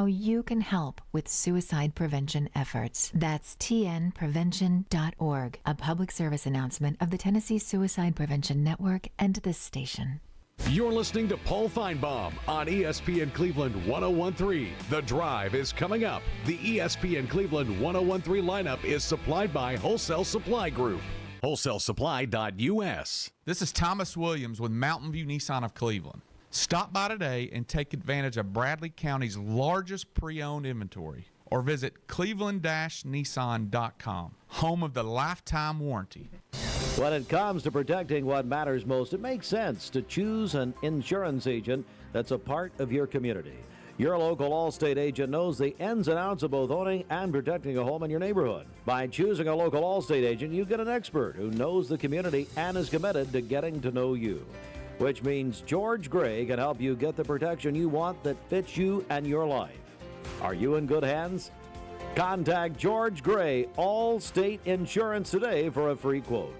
how you can help with suicide prevention efforts. That's tnprevention.org, a public service announcement of the Tennessee Suicide Prevention Network and this station. You're listening to Paul Feinbaum on ESPN Cleveland 101.3. The Drive is coming up. The ESPN Cleveland 101.3 lineup is supplied by Wholesale Supply Group. WholesaleSupply.us. This is Thomas Williams with Mountain View Nissan of Cleveland. Stop by today and take advantage of Bradley County's largest pre-owned inventory, or visit cleveland-nissan.com, home of the lifetime warranty. When it comes to protecting what matters most, it makes sense to choose an insurance agent that's a part of your community. Your local Allstate agent knows the ins and outs of both owning and protecting a home in your neighborhood. By choosing a local Allstate agent, you get an expert who knows the community and is committed to getting to know you. Which means George Gray can help you get the protection you want that fits you and your life. Are you in good hands? Contact George Gray, Allstate Insurance, today for a free quote.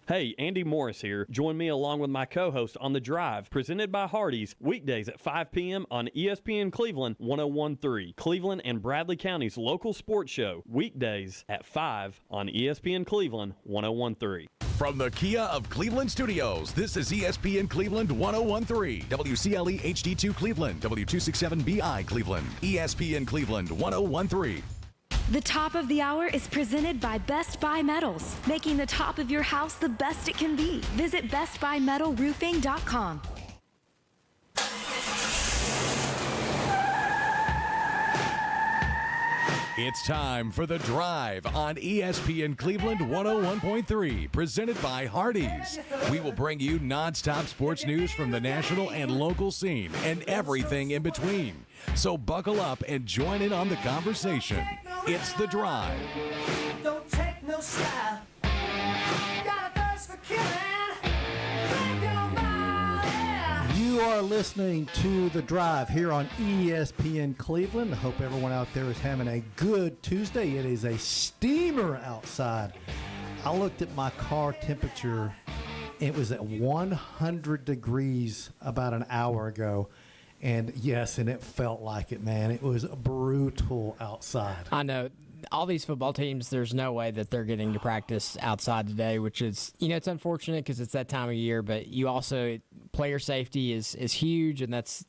Hey, Andy Morris here. Join me along with my co-host on The Drive, presented by Hardees, weekdays at 5 p.m. on ESPN Cleveland 101.3. Cleveland and Bradley County's local sports show, weekdays at 5 on ESPN Cleveland 101.3. From the Kia of Cleveland Studios, this is ESPN Cleveland 101.3, WCLE HD2 Cleveland, W267BI Cleveland, ESPN Cleveland 101.3. The top of the hour is presented by Best Buy Metals, making the top of your house the best it can be. Visit bestbuymetalroofing.com. It's time for The Drive on ESPN Cleveland 101.3, presented by Hardees. We will bring you nonstop sports news from the national and local scene and everything in between. So buckle up and join in on the conversation. It's The Drive. Don't take no style. Got a thirst for killing. You are listening to The Drive here on ESPN Cleveland. I hope everyone out there is having a good Tuesday. It is a steamer outside. I looked at my car temperature. It was at 100 degrees about an hour ago. And yes, and it felt like it, man. It was brutal outside. I know. All these football teams, there's no way that they're getting to practice outside today, which is, it's unfortunate because it's that time of year, but you also, player safety is huge, and that's,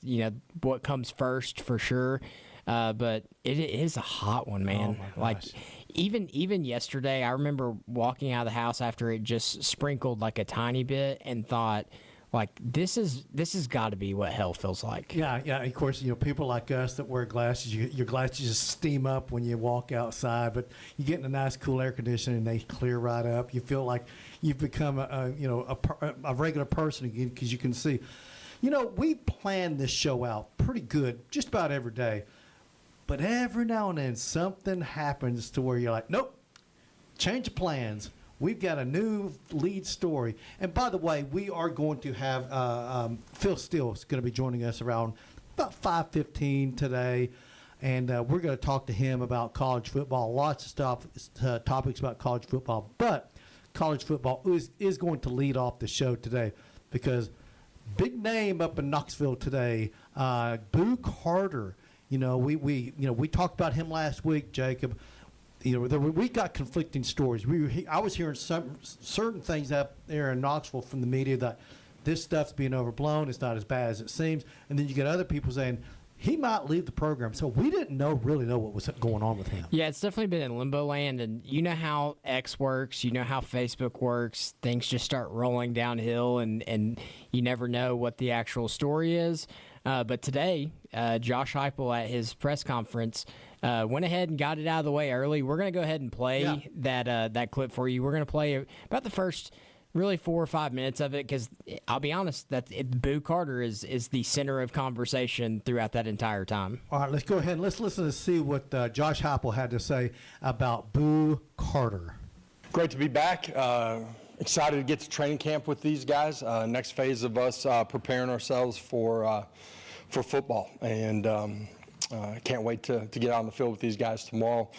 what comes first for sure. But it is a hot one, man. Oh my gosh. Even yesterday, I remember walking out of the house after it just sprinkled like a tiny bit and thought, this has got to be what hell feels like. Yeah. Of course, people like us that wear glasses, your glasses just steam up when you walk outside, but you get in a nice, cool air conditioning, and they clear right up. You feel like you've become a regular person again because you can see. We plan this show out pretty good just about every day, but every now and then something happens to where you're like, nope, change of plans. We've got a new lead story. And by the way, we are going to have Phil Steele is going to be joining us around about 5:15 today. And we're going to talk to him about college football, lots of stuff, topics about college football. But college football is going to lead off the show today because big name up in Knoxville today, Boo Carter. We talked about him last week, Jacob. We got conflicting stories. I was hearing certain things out there in Knoxville from the media that this stuff's being overblown. It's not as bad as it seems. And then you get other people saying he might leave the program. So we didn't really know what was going on with him. Yeah, it's definitely been in limbo land. And you know how X works. You know how Facebook works. Things just start rolling downhill, and you never know what the actual story is. But today, Josh Heupel at his press conference went ahead and got it out of the way early. We're going to go ahead and play that clip for you. We're going to play about the first really 4 or 5 minutes of it because I'll be honest, Boo Carter is the center of conversation throughout that entire time. All right, let's go ahead and let's listen to see what Josh Heupel had to say about Boo Carter. Great to be back. Excited to get to training camp with these guys. Next phase of us preparing ourselves for football, and can't wait to get out on the field with these guys tomorrow.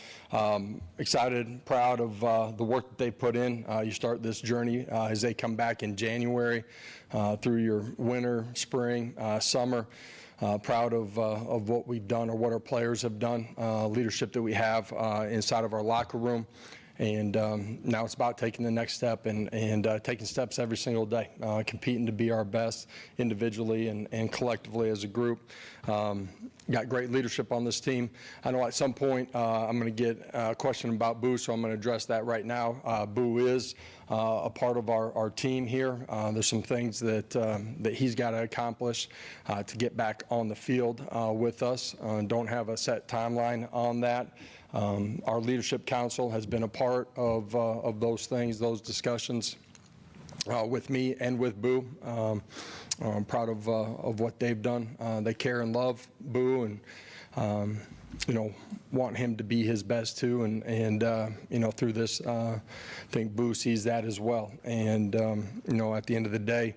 Excited, proud of the work that they put in. You start this journey as they come back in January through your winter, spring, summer. proud of what we've done or what our players have done, leadership that we have inside of our locker room. And now it's about taking the next step and taking steps every single day, competing to be our best individually and collectively as a group. Got great leadership on this team. I know at some point I'm going to get a question about Boo, so I'm going to address that right now. Boo is a part of our team here. There's some things that he's got to accomplish to get back on the field with us. Don't have a set timeline on that. Our leadership council has been a part of those things, those discussions with me and with Boo. I'm proud of what they've done. They care and love Boo and, want him to be his best too. And through this, I think Boo sees that as well. And, at the end of the day,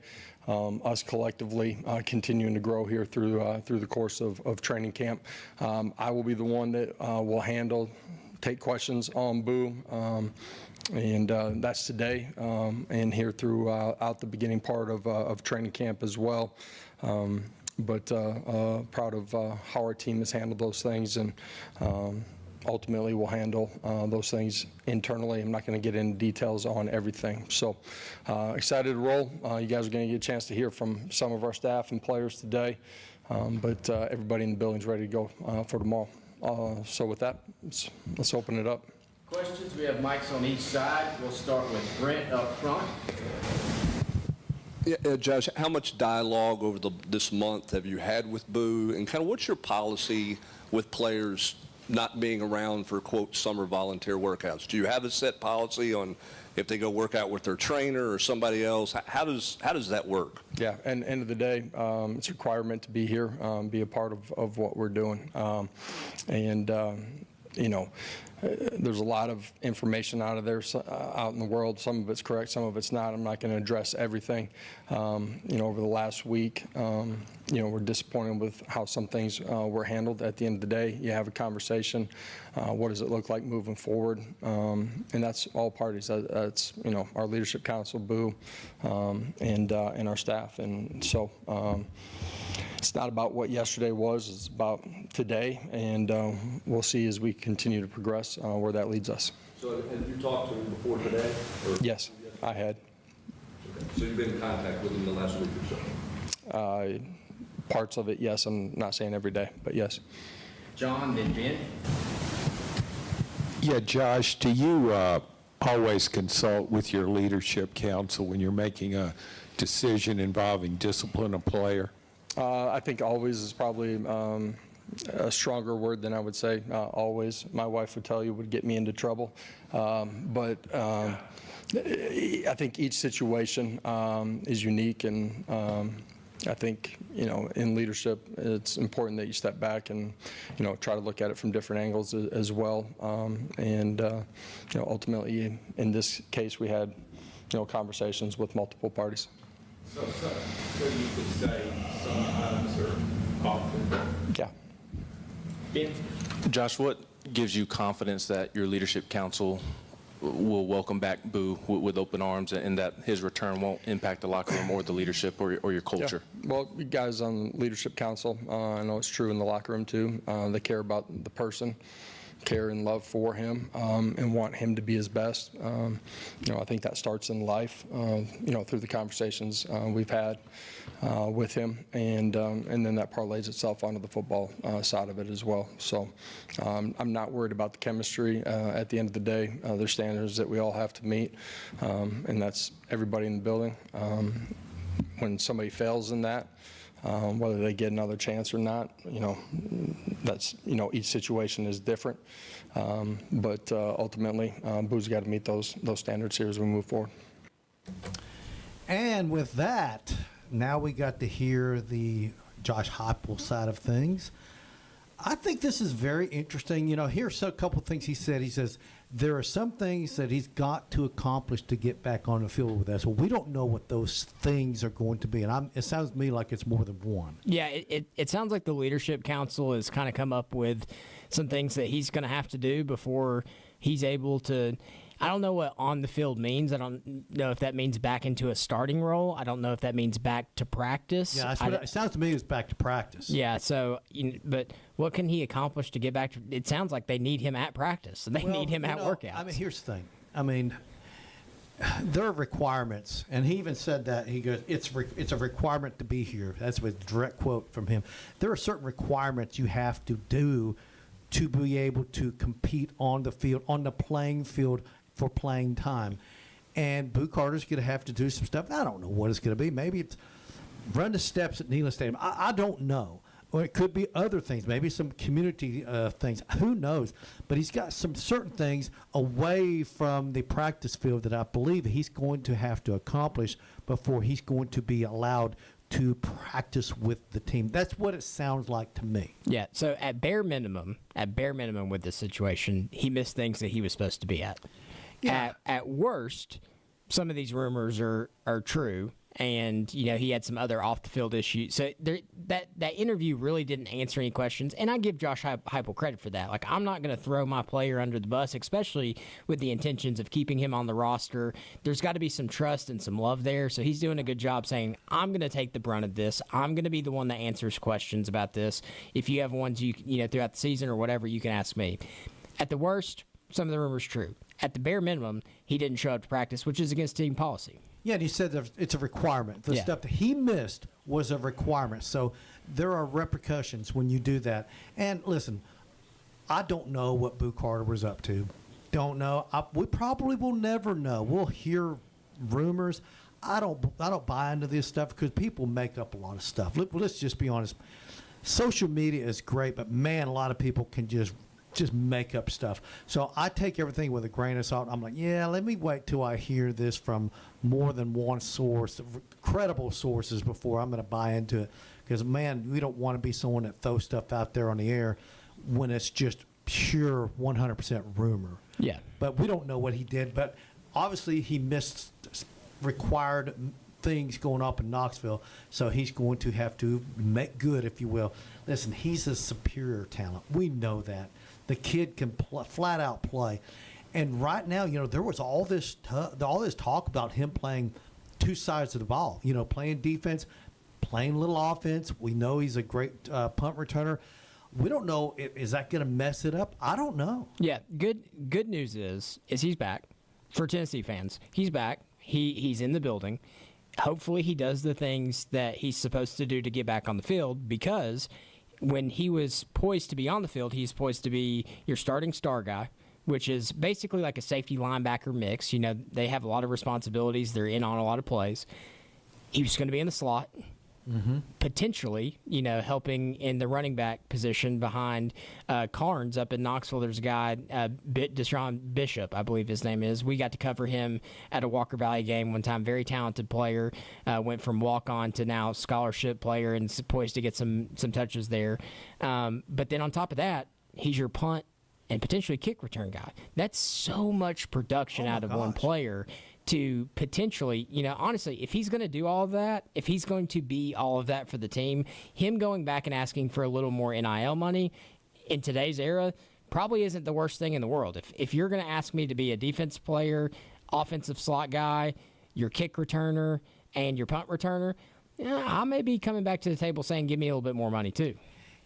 us collectively continuing to grow here through the course of training camp. I will be the one that will take questions on Boo, and that's today and here throughout the beginning part of training camp as well. But proud of how our team has handled those things, and ultimately we'll handle those things internally. I'm not going to get into details on everything. So excited to roll. You guys are going to get a chance to hear from some of our staff and players today, but everybody in the building's ready to go for tomorrow. So with that, let's open it up. Questions? We have mics on each side. We'll start with Brent up front. Yeah, Josh, how much dialogue over this month have you had with Boo, and kind of what's your policy with players not being around for, quote, summer volunteer workouts? Do you have a set policy on if they go work out with their trainer or somebody else? How does that work? Yeah, and end of the day, it's a requirement to be here, be a part of what we're doing. There's a lot of information out of there, out in the world. Some of it's correct, some of it's not. I'm not going to address everything. Over the last week, we're disappointed with how some things were handled. At the end of the day, you have a conversation. What does it look like moving forward? And that's all parties. That's our leadership council, Boo, and our staff. And so it's not about what yesterday was. It's about today, and we'll see as we continue to progress where that leads us. So have you talked to him before today? Or? Yes, I had. Okay. So you've been in contact with him the last week or so? Parts of it, yes. I'm not saying every day, but yes. John, then Ben. Yeah, Josh, do you always consult with your leadership council when you're making a decision involving discipline of player? I think always is probably a stronger word than I would say always. My wife would tell you would get me into trouble. But I think each situation is unique, and I think, in leadership, it's important that you step back and, try to look at it from different angles as well. Ultimately, in this case, we had, conversations with multiple parties. So you could say sometimes or often? Yeah. Ben? Josh, what gives you confidence that your leadership council will welcome back Boo with open arms, and that his return won't impact the locker room or the leadership or your culture? Yeah. Well, you guys on leadership council, I know it's true in the locker room too. They care about the person, care and love for him, and want him to be his best. I think that starts in life, through the conversations we've had with him, and then that parlays itself onto the football side of it as well. So I'm not worried about the chemistry. At the end of the day, there's standards that we all have to meet, and that's everybody in the building. When somebody fails in that, whether they get another chance or not, that's, each situation is different. But ultimately, Boo's got to meet those standards here as we move forward. And with that, now we got to hear the Josh Heupel side of things. I think this is very interesting. Here's a couple of things he said. He says there are some things that he's got to accomplish to get back on the field with us. Well, we don't know what those things are going to be, and it sounds to me like it's more than one. Yeah, it sounds like the leadership council has kind of come up with some things that he's going to have to do before he's able to. I don't know what on the field means. I don't know if that means back into a starting role. I don't know if that means back to practice. Yeah, it sounds to me it's back to practice. Yeah, so, but what can he accomplish to get back to? It sounds like they need him at practice. They need him at workouts. I mean, here's the thing. I mean, there are requirements, and he even said that. He goes, it's a requirement to be here. That's a direct quote from him. There are certain requirements you have to do to be able to compete on the field, on the playing field for playing time. And Boo Carter's going to have to do some stuff. I don't know what it's going to be. Maybe it's run the steps at Neyland Stadium. I don't know. Or it could be other things, maybe some community things. Who knows? But he's got some certain things away from the practice field that I believe he's going to have to accomplish before he's going to be allowed to practice with the team. That's what it sounds like to me. Yeah, so at bare minimum with this situation, he missed things that he was supposed to be at. Yeah. At worst, some of these rumors are true, and he had some other off the field issues. So that interview really didn't answer any questions, and I give Josh Heupel credit for that. Like, I'm not going to throw my player under the bus, especially with the intentions of keeping him on the roster. There's got to be some trust and some love there. So he's doing a good job saying, I'm going to take the brunt of this. I'm going to be the one that answers questions about this. If you have ones throughout the season or whatever, you can ask me. At the worst, some of the rumors true. At the bare minimum, he didn't show up to practice, which is against team policy. Yeah, and he said that it's a requirement. The stuff that he missed was a requirement. So there are repercussions when you do that. And listen, I don't know what Boo Carter was up to. Don't know. We probably will never know. We'll hear rumors. I don't buy into this stuff because people make up a lot of stuff. Let's just be honest. Social media is great, but man, a lot of people can just make up stuff. So I take everything with a grain of salt. I'm like, yeah, let me wait till I hear this from more than one source, credible sources, before I'm going to buy into it. Because, man, we don't want to be someone that throws stuff out there on the air when it's just pure 100% rumor. Yeah. But we don't know what he did. But obviously he missed required things going up in Knoxville, so he's going to have to make good, if you will. Listen, he's a superior talent. We know that. The kid can flat out play. And right now, there was all this talk about him playing two sides of the ball, playing defense, playing a little offense. We know he's a great punt returner. We don't know, is that going to mess it up? I don't know. Yeah, good news is he's back. For Tennessee fans, he's back. He's in the building. Hopefully he does the things that he's supposed to do to get back on the field, because when he was poised to be on the field, he's poised to be your starting star guy, which is basically like a safety linebacker mix. They have a lot of responsibilities. They're in on a lot of plays. He was going to be in the slot, potentially, helping in the running back position behind Carnes up in Knoxville. There's a guy, Deshaun Bishop, I believe his name is. We got to cover him at a Walker Valley game one time. Very talented player. Went from walk-on to now scholarship player and poised to get some touches there. But then on top of that, he's your punt and potentially kick return guy. That's so much production out of one player to potentially, honestly, if he's going to do all of that, if he's going to be all of that for the team, him going back and asking for a little more NIL money in today's era probably isn't the worst thing in the world. If you're going to ask me to be a defense player, offensive slot guy, your kick returner, and your punt returner, I may be coming back to the table saying, give me a little bit more money too.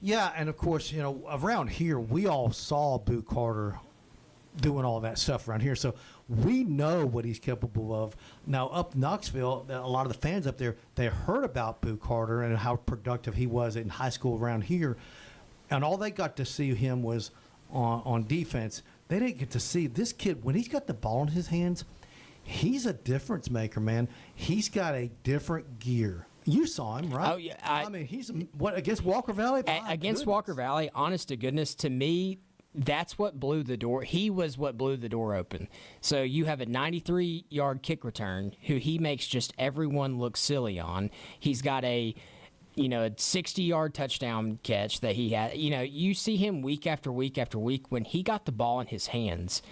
Yeah, and of course, around here, we all saw Boo Carter doing all that stuff around here. So we know what he's capable of. Now, up Knoxville, a lot of the fans up there, they heard about Boo Carter and how productive he was in high school around here. And all they got to see him was on defense. They didn't get to see this kid. When he's got the ball in his hands, he's a difference maker, man. He's got a different gear. You saw him, right? Oh, yeah. I mean, he's against Walker Valley? Against Walker Valley, honest to goodness, to me, that's what blew the door. He was what blew the door open. So you have a 93-yard kick return who he makes just everyone look silly on. He's got a 60-yard touchdown catch that he had. You see him week after week after week. When he got the ball in his hands,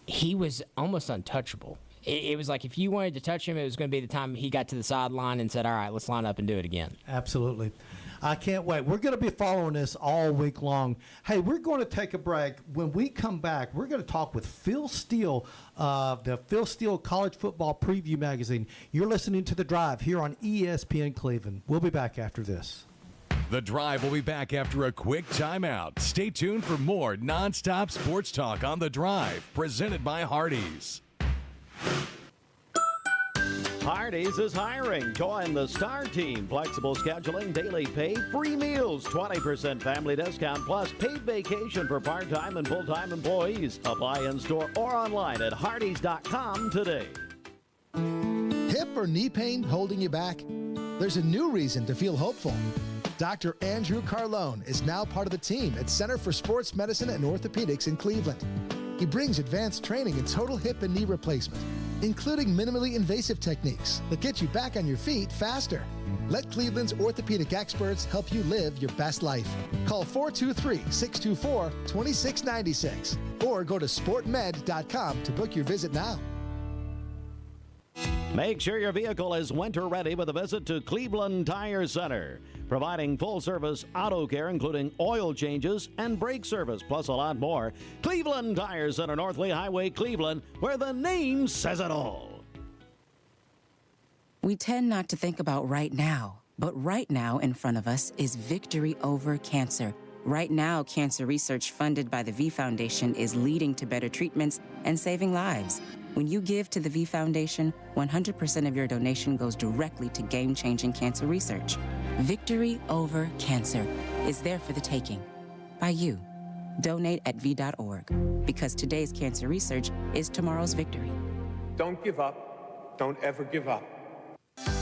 he was almost untouchable. It was like if you wanted to touch him, it was going to be the time he got to the sideline and said, all right, let's line up and do it again. Absolutely. I can't wait. We're going to be following this all week long. Hey, we're going to take a break. When we come back, we're going to talk with Phil Steele of the Phil Steele College Football Preview Magazine. You're listening to The Drive here on ESPN Cleveland. We'll be back after this. The Drive will be back after a quick timeout. Stay tuned for more nonstop sports talk on The Drive, presented by Hardees. Hardees is hiring. Join the Star Team. Flexible scheduling, daily pay, free meals, 20% family discount, plus paid vacation for part-time and full-time employees. Apply in-store or online at hardees.com today. Hip or knee pain holding you back? There's a new reason to feel hopeful. Dr. Andrew Carlone is now part of the team at Center for Sports Medicine and Orthopedics in Cleveland. He brings advanced training in total hip and knee replacement, including minimally invasive techniques that get you back on your feet faster. Let Cleveland's orthopedic experts help you live your best life. Call 423-624-2696 or go to sportmed.com to book your visit now. Make sure your vehicle is winter ready with a visit to Cleveland Tire Center, providing full-service auto care, including oil changes and brake service, plus a lot more. Cleveland Tire Center, North Lee Highway, Cleveland, where the name says it all. We tend not to think about right now, but right now in front of us is victory over cancer. Right now, cancer research funded by the V Foundation is leading to better treatments and saving lives. When you give to the V Foundation, 100% of your donation goes directly to game-changing cancer research. Victory over cancer is there for the taking by you. Donate at V.org, because today's cancer research is tomorrow's victory. Don't give up. Don't ever give up.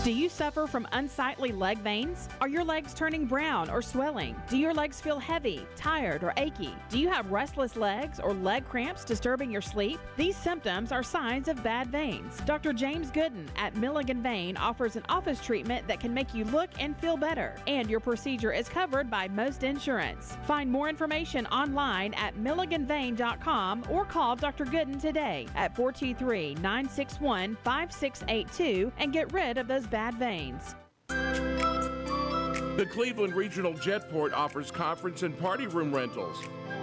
Do you suffer from unsightly leg veins? Are your legs turning brown or swelling? Do your legs feel heavy, tired, or achy? Do you have restless legs or leg cramps disturbing your sleep? These symptoms are signs of bad veins. Dr. James Gooden at Milligan Vein offers an office treatment that can make you look and feel better, and your procedure is covered by most insurance. Find more information online at milliganvein.com or call Dr. Gooden today at 423-961-5682 and get rid of those bad veins. The Cleveland Regional Jetport offers conference and party room rentals.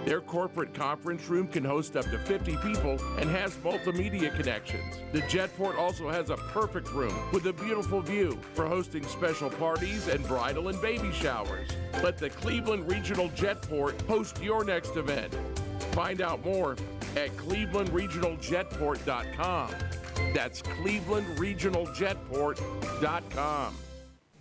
Their corporate conference room can host up to 50 people and has multimedia connections. The Jetport also has a perfect room with a beautiful view for hosting special parties and bridal and baby showers. Let the Cleveland Regional Jetport host your next event. Find out more at clevelandregionaljetport.com. That's clevelandregionaljetport.com.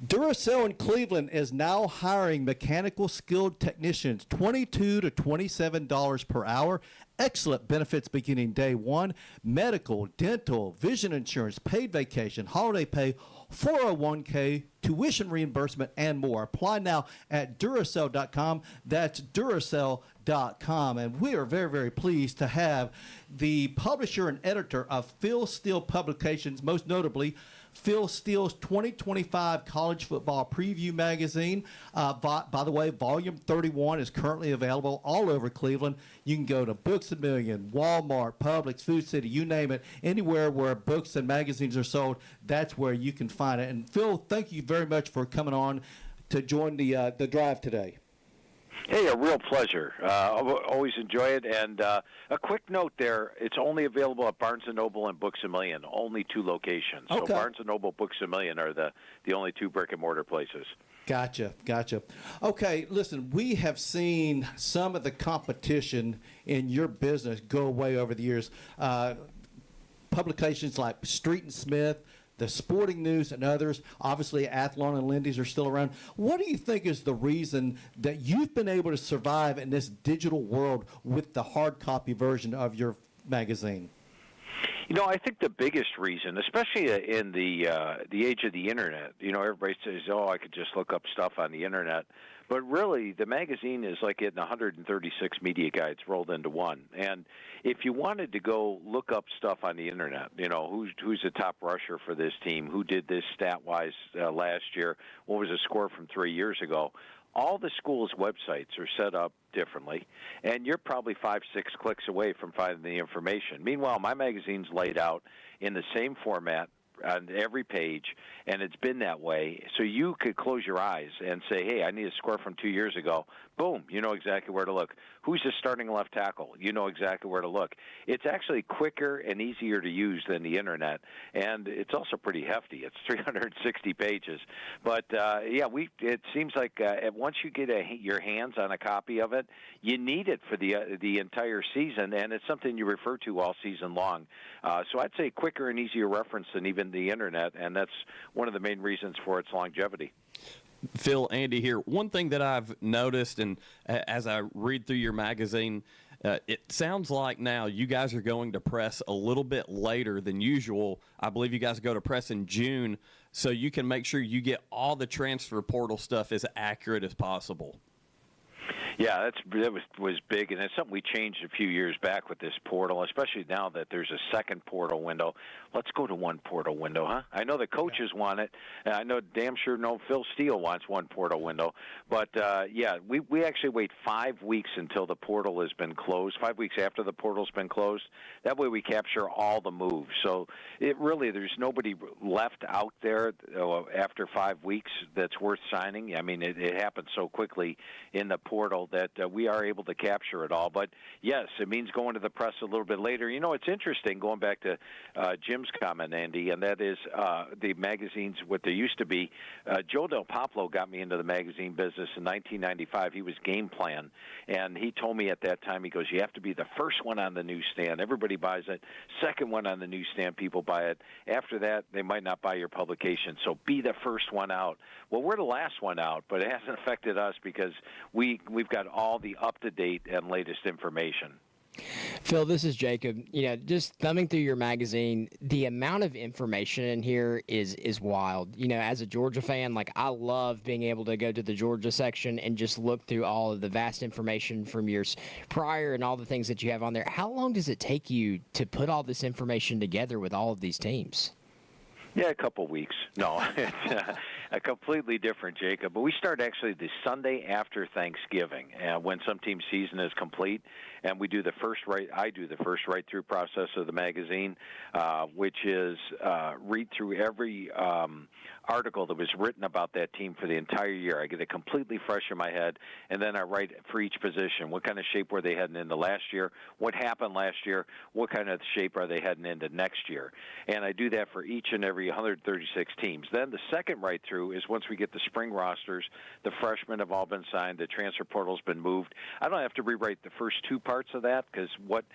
Duracell in Cleveland is now hiring mechanical skilled technicians, $22 to $27 per hour. Excellent benefits beginning day one. Medical, dental, vision insurance, paid vacation, holiday pay, 401k, tuition reimbursement, and more. Apply now at Duracell.com. That's Duracell.com. And we are very, very pleased to have the publisher and editor of Phil Steele Publications, most notably Phil Steele's 2025 College Football Preview Magazine. By the way, Volume 31 is currently available all over Cleveland. You can go to Books A Million, Walmart, Publix, Food City, you name it. Anywhere where books and magazines are sold, that's where you can find it. And Phil, thank you very much for coming on to join the drive today. Hey, a real pleasure. Always enjoy it. And a quick note there, it's only available at Barnes & Noble and Books A Million, only 2 locations. Okay. So Barnes & Noble, Books A Million are the only 2 brick-and-mortar places. Gotcha. Okay, listen, we have seen some of the competition in your business go away over the years. Publications like Street and Smith, the Sporting News, and others. Obviously, Athlon and Lindy's are still around. What do you think is the reason that you've been able to survive in this digital world with the hard copy version of your magazine? You know, I think the biggest reason, especially in the age of the Internet, everybody says, oh, I could just look up stuff on the Internet. But really, the magazine is like getting 136 media guides rolled into one. And if you wanted to go look up stuff on the Internet, who's the top rusher for this team, who did this stat-wise last year, what was the score from 3 years ago, all the schools' websites are set up differently, and you're probably 5-6 clicks away from finding the information. Meanwhile, my magazine's laid out in the same format on every page, and it's been that way. So you could close your eyes and say, hey, I need a score from 2 years ago. Boom, you know exactly where to look. Who's the starting left tackle? You know exactly where to look. It's actually quicker and easier to use than the Internet, and it's also pretty hefty. It's 360 pages. But, it seems like once you get your hands on a copy of it, you need it for the entire season, and it's something you refer to all season long. So I'd say quicker and easier reference than even the Internet, and that's one of the main reasons for its longevity. Phil, Andy here. One thing that I've noticed, and as I read through your magazine, it sounds like now you guys are going to press a little bit later than usual. I believe you guys go to press in June, so you can make sure you get all the transfer portal stuff as accurate as possible. Yeah, that was big, and it's something we changed a few years back with this portal, especially now that there's a second portal window. Let's go to one portal window, huh? I know the coaches want it, and I know damn sure Phil Steele wants one portal window. But, we actually wait 5 weeks until the portal has been closed, 5 weeks after the portal's been closed. That way we capture all the moves. So there's nobody left out there after 5 weeks that's worth signing. I mean, it happens so quickly in the portal that we are able to capture it all. But, yes, it means going to the press a little bit later. You know, it's interesting, going back to Jim's comment, Andy, and that is the magazines, what they used to be. Joe Del Popolo got me into the magazine business in 1995. He was Game Plan, and he told me at that time, he goes, you have to be the first one on the newsstand. Everybody buys it. Second one on the newsstand, people buy it. After that, they might not buy your publication, so be the first one out. Well, we're the last one out, but it hasn't affected us because we've got all the up-to-date and latest information. Phil, this is Jacob. Just thumbing through your magazine, the amount of information in here is wild. As a Georgia fan, I love being able to go to the Georgia section and just look through all of the vast information from years prior and all the things that you have on there. How long does it take you to put all this information together with all of these teams? Yeah, a couple weeks. No, it's a completely different, Jacob. But we start actually the Sunday after Thanksgiving, when some team's season is complete, and we do I do the first write-through process of the magazine, which is read through every article that was written about that team for the entire year. I get it completely fresh in my head, and then I write for each position. What kind of shape were they heading into last year? What happened last year? What kind of shape are they heading into next year? And I do that for each and every 136 teams. Then the second write-through is once we get the spring rosters, the freshmen have all been signed, the transfer portal's been moved. I don't have to rewrite the first two parts of that because what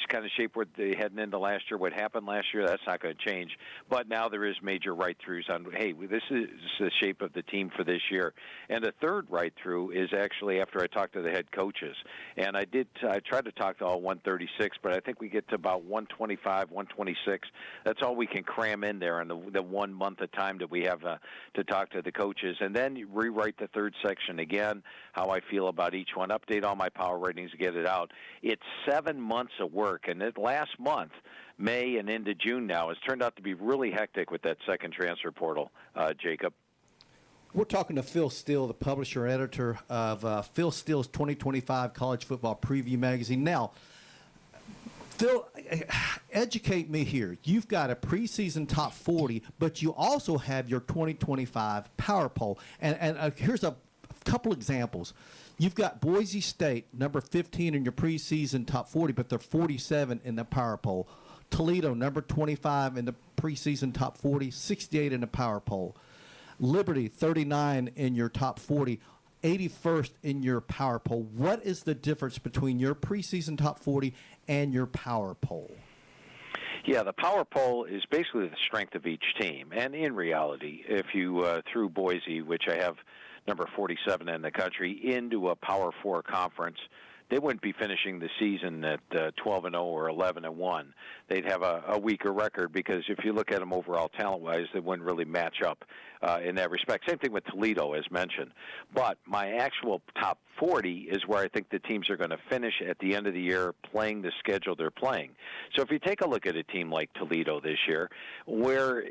kind of shape were they heading into last year, what happened last year, that's not going to change. But now there is major write-throughs on, hey, this is the shape of the team for this year. And the third write-through is actually after I talk to the head coaches. And I tried to talk to all 136, but I think we get to about 125, 126. That's all we can cram in there in the 1 month of time that we have to talk to the coaches. And then you rewrite the third section again, how I feel about each one, update all my power ratings, get it out. It's 7 months of work. And that last month, May and into June now, has turned out to be really hectic with that second transfer portal, Jacob. We're talking to Phil Steele, the publisher and editor of Phil Steele's 2025 College Football Preview Magazine. Now, Phil, educate me here. You've got a preseason top 40, but you also have your 2025 Power Poll. And here's a couple examples. You've got Boise State, number 15 in your preseason top 40, but they're 47 in the Power Poll. Toledo, number 25 in the preseason top 40, 68 in the Power Poll. Liberty, 39 in your top 40, 81st in your Power Poll. What is the difference between your preseason top 40 and your Power Poll? Yeah, the Power Poll is basically the strength of each team. And in reality, if you threw Boise, which I have number 47 in the country, into a Power 4 conference, they wouldn't be finishing the season at 12-0 or 11-1. They'd have a weaker record because if you look at them overall talent-wise, they wouldn't really match up in that respect. Same thing with Toledo, as mentioned. But my actual top 40 is where I think the teams are going to finish at the end of the year playing the schedule they're playing. So if you take a look at a team like Toledo this year, where,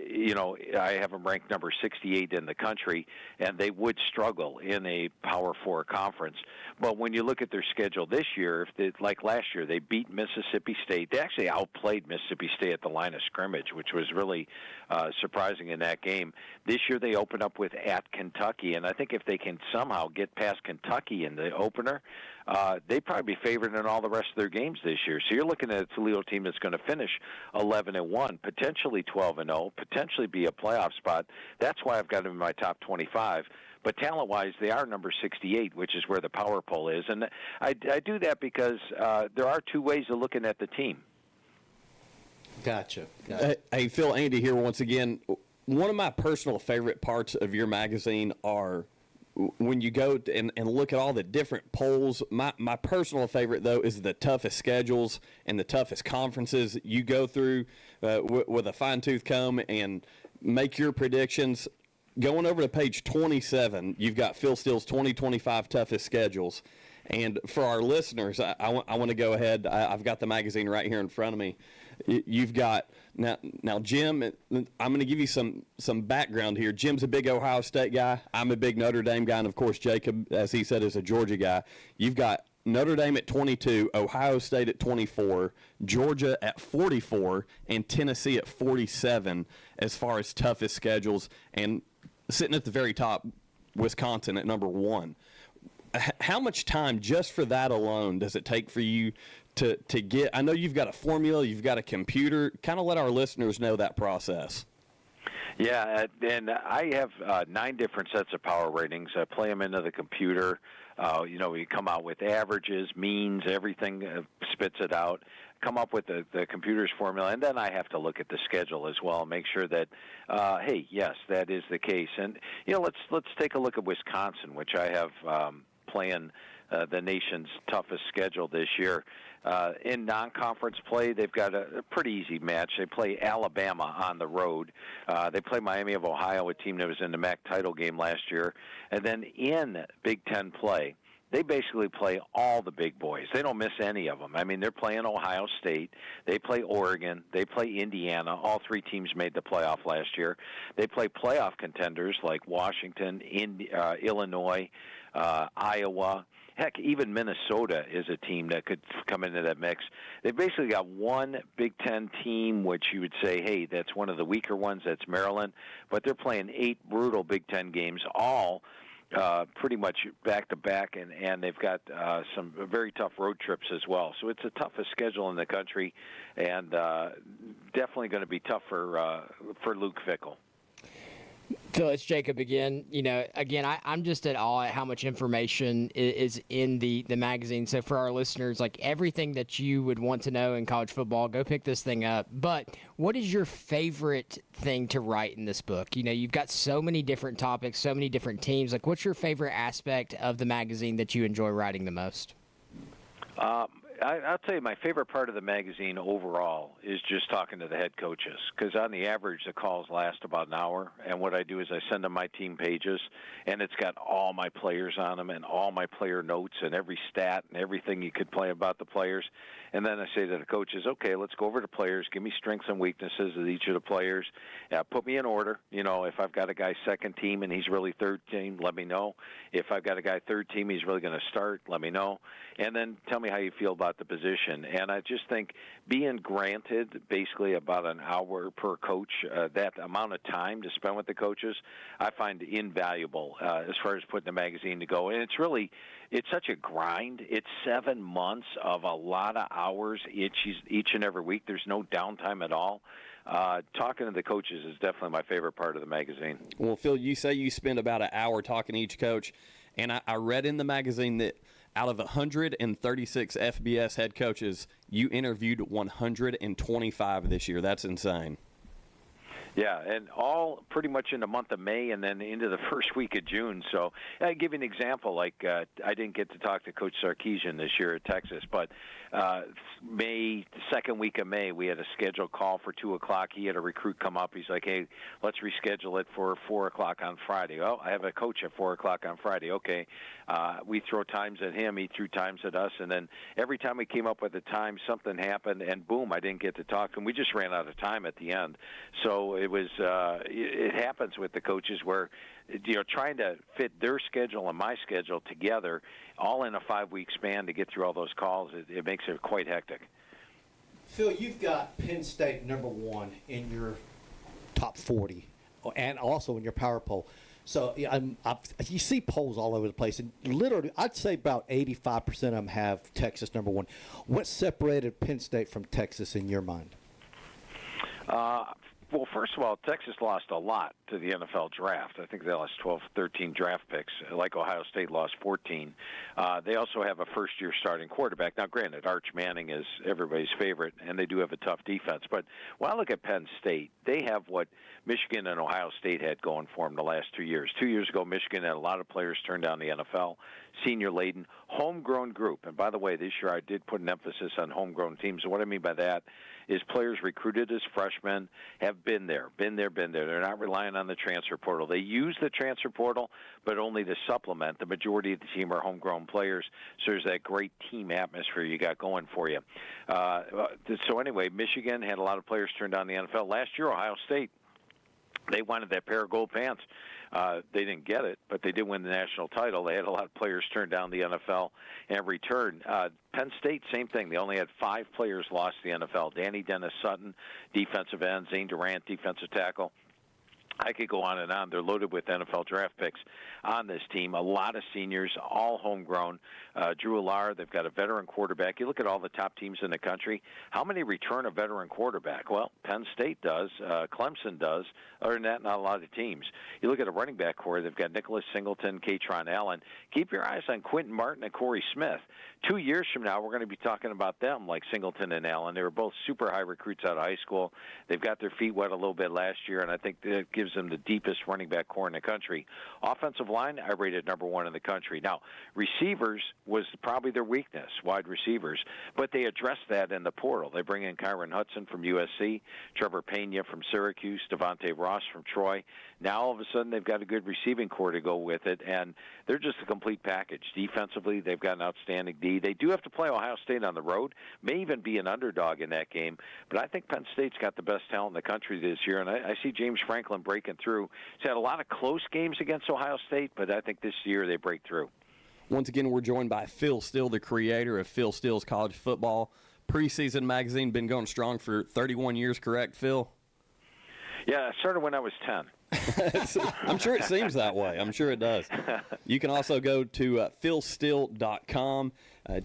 I have them ranked number 68 in the country, and they would struggle in a Power 4 conference. But when you look at their schedule this year, like last year, they beat Mississippi State. They actually outplayed Mississippi State at the line of scrimmage, which was really surprising in that game. This year they open up with at Kentucky, and I think if they can somehow get past Kentucky in the opener, they'd probably be favored in all the rest of their games this year. So you're looking at a Toledo team that's going to finish 11-1, potentially 12-0, potentially be a playoff spot. That's why I've got them in my top 25. But talent-wise, they are number 68, which is where the power poll is. And I do that because there are two ways of looking at the team. Gotcha. Hey, Phil, Andy here once again. One of my personal favorite parts of your magazine are when you go and look at all the different polls. My personal favorite, though, is the toughest schedules and the toughest conferences. You go through with a fine-tooth comb and make your predictions. Going over to page 27, you've got Phil Steele's 2025 toughest schedules. And for our listeners, I want to go ahead. I've got the magazine right here in front of me. You've got now Jim. I'm going to give you some background here. Jim's a big Ohio State guy. I'm a big Notre Dame guy, and of course Jacob, as he said, is a Georgia guy. You've got Notre Dame at 22, Ohio State at 24, Georgia at 44, and Tennessee at 47 as far as toughest schedules. And sitting at the very top, Wisconsin at number 1. How much time just for that alone does it take for you to get? I know you've got a formula, you've got a computer. Kind of let our listeners know that process. Yeah, and I have 9 different sets of power ratings. I play them into the computer. We come out with averages, means, everything spits it out. Come up with the computer's formula, and then I have to look at the schedule as well, make sure that, hey, yes, that is the case. And let's take a look at Wisconsin, which I have playing the nation's toughest schedule this year. In non-conference play, they've got a pretty easy match. They play Alabama on the road. They play Miami of Ohio, a team that was in the MAC title game last year. And then in Big Ten play, they basically play all the big boys. They don't miss any of them. I mean, they're playing Ohio State. They play Oregon. They play Indiana. All 3 teams made the playoff last year. They play playoff contenders like Washington, Illinois, Iowa. Heck, even Minnesota is a team that could come into that mix. They've basically got one Big Ten team, which you would say, hey, that's one of the weaker ones. That's Maryland. But they're playing 8 brutal Big Ten games, all pretty much back-to-back, and they've got some very tough road trips as well. So it's the toughest schedule in the country, and definitely going to be tough for Luke Fickell. Phil, it's Jacob again. I'm just at awe at how much information is in the magazine. So for our listeners, like everything that you would want to know in college football, go pick this thing up. But what is your favorite thing to write in this book? You've got so many different topics, so many different teams. Like, what's your favorite aspect of the magazine that you enjoy writing the most? I'll tell you, my favorite part of the magazine overall is just talking to the head coaches, because on the average, the calls last about an hour, and what I do is I send them my team pages, and it's got all my players on them and all my player notes and every stat and everything you could play about the players, and then I say to the coaches, okay, let's go over to players, give me strengths and weaknesses of each of the players, put me in order. If I've got a guy second team and he's really third team, let me know. If I've got a guy third team, he's really going to start, let me know. And then tell me how you feel about the position. And I just think being granted basically about an hour per coach, that amount of time to spend with the coaches, I find invaluable as far as putting the magazine to go. And it's such a grind. It's 7 months of a lot of hours each and every week. There's no downtime at all. Talking to the coaches is definitely my favorite part of the magazine. Well, Phil, you say you spend about an hour talking to each coach, and I read in the magazine that out of 136 FBS head coaches, you interviewed 125 this year. That's insane. Yeah, and all pretty much in the month of May and then into the first week of June. So I'll give you an example. Like I didn't get to talk to Coach Sarkisian this year at Texas, but the second week of May, we had a scheduled call for 2 o'clock. He had a recruit come up. He's like, hey, let's reschedule it for 4 o'clock on Friday. Oh, I have a coach at 4 o'clock on Friday. Okay. We throw times at him. He threw times at us. And then every time we came up with a time, something happened, and boom, I didn't get to talk to him. We just ran out of time at the end. So it was it happens with the coaches where trying to fit their schedule and my schedule together all in a 5-week span to get through all those calls, it makes it quite hectic. Phil, you've got Penn State #1 in your top 40 and also in your power poll. So you see polls all over the place, and literally I'd say about 85% of them have Texas #1. What separated Penn State from Texas in your mind? Well, first of all, Texas lost a lot to the NFL draft. I think they lost 12, 13 draft picks, like Ohio State lost 14. They also have a first-year starting quarterback. Now, granted, Arch Manning is everybody's favorite, and they do have a tough defense. But when I look at Penn State, they have what Michigan and Ohio State had going for them the last 2 years. 2 years ago, Michigan had a lot of players turn down the NFL, senior-laden, homegrown group. And by the way, this year I did put an emphasis on homegrown teams. And what I mean by that is players recruited as freshmen have been there. They're not relying on the transfer portal. They use the transfer portal, but only to supplement. The majority of the team are homegrown players, so there's that great team atmosphere you got going for you. So anyway, Michigan had a lot of players turn down the NFL. Last year, Ohio State, they wanted that pair of gold pants. They didn't get it, but they did win the national title. They had a lot of players turn down the NFL and return. Penn State, same thing. They only had 5 players lost to the NFL. Danny Dennis-Sutton, defensive end. Zane Durant, defensive tackle. I could go on and on. They're loaded with NFL draft picks on this team. A lot of seniors, all homegrown. Drew Allard, they've got a veteran quarterback. You look at all the top teams in the country. How many return a veteran quarterback? Well, Penn State does. Clemson does. Other than that, not a lot of teams. You look at a running back core. They've got Nicholas Singleton, Katron Allen. Keep your eyes on Quentin Martin and Corey Smith. 2 years from now, we're going to be talking about them like Singleton and Allen. They were both super high recruits out of high school. They've got their feet wet a little bit last year, and I think that gives them the deepest running back core in the country. Offensive line, I rated #1 in the country. Now, receivers was probably their weakness, wide receivers, but they addressed that in the portal. They bring in Kyron Hudson from USC, Trevor Pena from Syracuse, Devontae Ross from Troy. Now, all of a sudden, they've got a good receiving core to go with it, and they're just a complete package. Defensively, they've got an outstanding D. They do have to play Ohio State on the road, may even be an underdog in that game, but I think Penn State's got the best talent in the country this year, and I see James Franklin breaking through. He's had a lot of close games against Ohio State, but I think this year they break through. Once again, we're joined by Phil Steele, the creator of Phil Steele's College Football Preseason Magazine. Been going strong for 31 years, correct, Phil? Yeah, I started when I was 10. I'm sure it seems that way. I'm sure it does. You can also go to philsteele.com.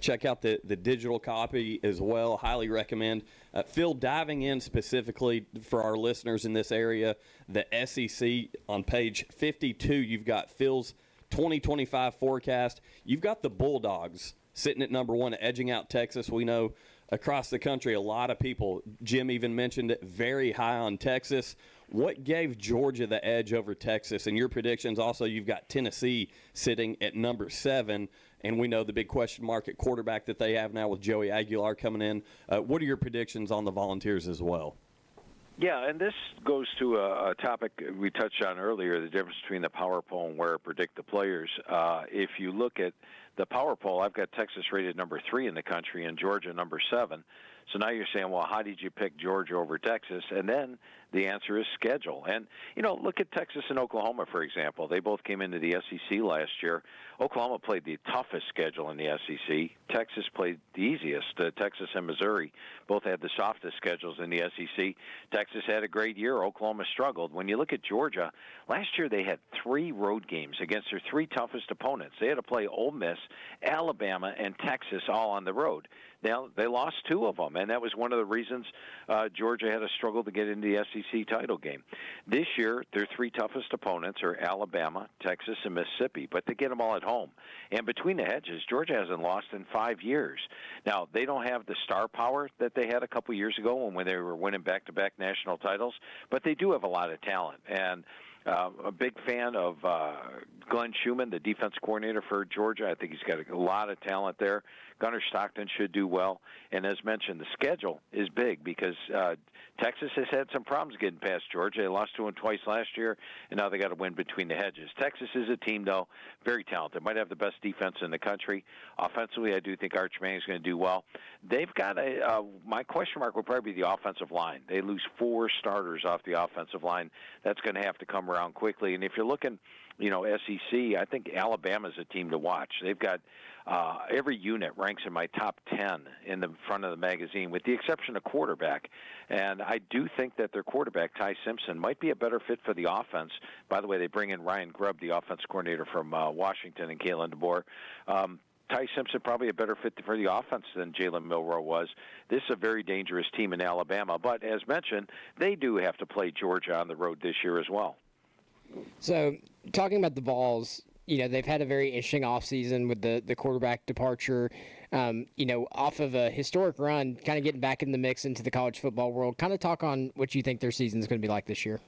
Check out the digital copy as well. Highly recommend. Phil, diving in specifically for our listeners in this area, the SEC on page 52, you've got Phil's 2025 forecast. You've got the Bulldogs sitting at #1, edging out Texas. We know across the country, a lot of people, Jim even mentioned it, very high on Texas. What gave Georgia the edge over Texas? And your predictions also, you've got Tennessee sitting at #7, and we know the big question mark at quarterback that they have now with Joey Aguilar coming in. What are your predictions on the Volunteers as well? Yeah, and this goes to a topic we touched on earlier, the difference between the power poll and where to predict the players. If you look at the power poll, I've got Texas rated #3 in the country and Georgia #7. So now you're saying, well, how did you pick Georgia over Texas? And then the answer is schedule. And, look at Texas and Oklahoma, for example. They both came into the SEC last year. Oklahoma played the toughest schedule in the SEC. Texas played the easiest. Texas and Missouri both had the softest schedules in the SEC. Texas had a great year. Oklahoma struggled. When you look at Georgia, last year they had 3 road games against their 3 toughest opponents. They had to play Ole Miss, Alabama, and Texas all on the road. they lost 2 of them, and that was one of the reasons Georgia had a struggle to get into the SEC title game. This year, their 3 toughest opponents are Alabama, Texas, and Mississippi, but they get them all at home. And between the hedges, Georgia hasn't lost in 5 years. Now, they don't have the star power that they had a couple years ago when they were winning back-to-back national titles, but they do have a lot of talent. And a big fan of Glenn Schumann, the defense coordinator for Georgia. I think he's got a lot of talent there. Gunnar Stockton should do well. And as mentioned, the schedule is big because Texas has had some problems getting past Georgia. They lost to them twice last year, and now they got to win between the hedges. Texas is a team, though, very talented. Might have the best defense in the country. Offensively, I do think Arch Manning's going to do well. They've got my question mark would probably be the offensive line. They lose 4 starters off the offensive line. That's going to have to come around quickly. And if you're looking, SEC, I think Alabama's a team to watch. They've got every unit ranks in my top 10 in the front of the magazine, with the exception of quarterback. And I do think that their quarterback, Ty Simpson, might be a better fit for the offense. By the way, they bring in Ryan Grubb, the offense coordinator from Washington, and Kalen DeBoer. Ty Simpson probably a better fit for the offense than Jalen Milroe was. This is a very dangerous team in Alabama. But as mentioned, they do have to play Georgia on the road this year as well. So, talking about the Vols, they've had a very interesting offseason with the quarterback departure. Off of a historic run, kind of getting back in the mix into the college football world. Kind of talk on what you think their season is going to be like this year.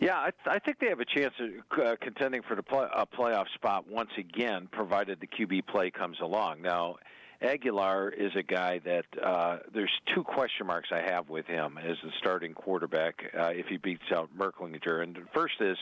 Yeah, I think they have a chance of contending for a playoff spot once again, provided the QB play comes along. Now, Aguilar is a guy that there's 2 question marks I have with him as the starting quarterback if he beats out Merklinger. And the first is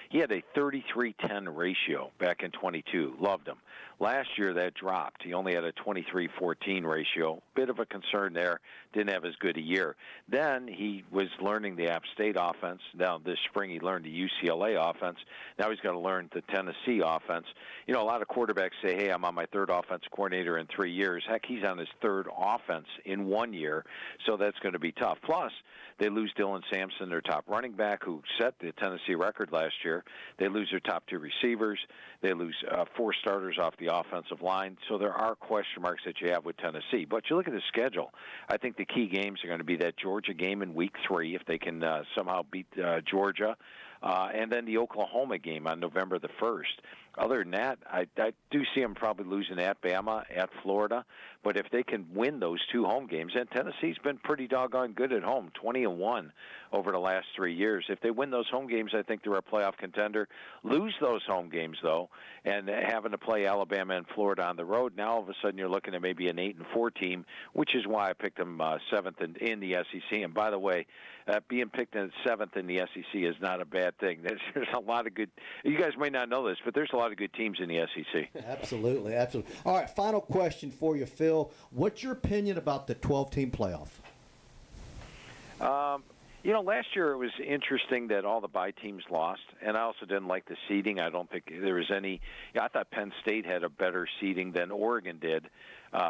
he had a 33-10 ratio back in 22. Loved him. Last year that dropped. He only had a 23-14 ratio. Bit of a concern there. Didn't have as good a year. Then he was learning the App State offense. Now this spring he learned the UCLA offense. Now he's got to learn the Tennessee offense. A lot of quarterbacks say, hey, I'm on my 3rd offensive coordinator in 3 years. Heck, he's on his 3rd offense in 1 year, so that's going to be tough. Plus, they lose Dylan Sampson, their top running back, who set the Tennessee record last year. They lose their top 2 receivers. They lose 4 starters off the offensive line. So there are question marks that you have with Tennessee. But you look at the schedule, I think the key games are going to be that Georgia game in Week 3, if they can somehow beat Georgia, and then the Oklahoma game on November the 1st. Other than that, I do see them probably losing at Bama, at Florida. But if they can win those 2 home games, and Tennessee's been pretty doggone good at home, 20-1 over the last 3 years. If they win those home games, I think they're a playoff contender. Lose those home games, though, and having to play Alabama and Florida on the road, now all of a sudden you're looking at maybe an 8-4 team, which is why I picked them 7th in the SEC. And by the way, being picked in 7th in the SEC is not a bad thing. There's a lot of good – you guys may not know this, but there's a lot of good teams in the SEC. Absolutely. All right, final question for you, Phil. What's your opinion about the 12-team playoff? Last year it was interesting that all the bye teams lost, and I also didn't like the seeding. I don't think there was any I thought Penn State had a better seeding than Oregon did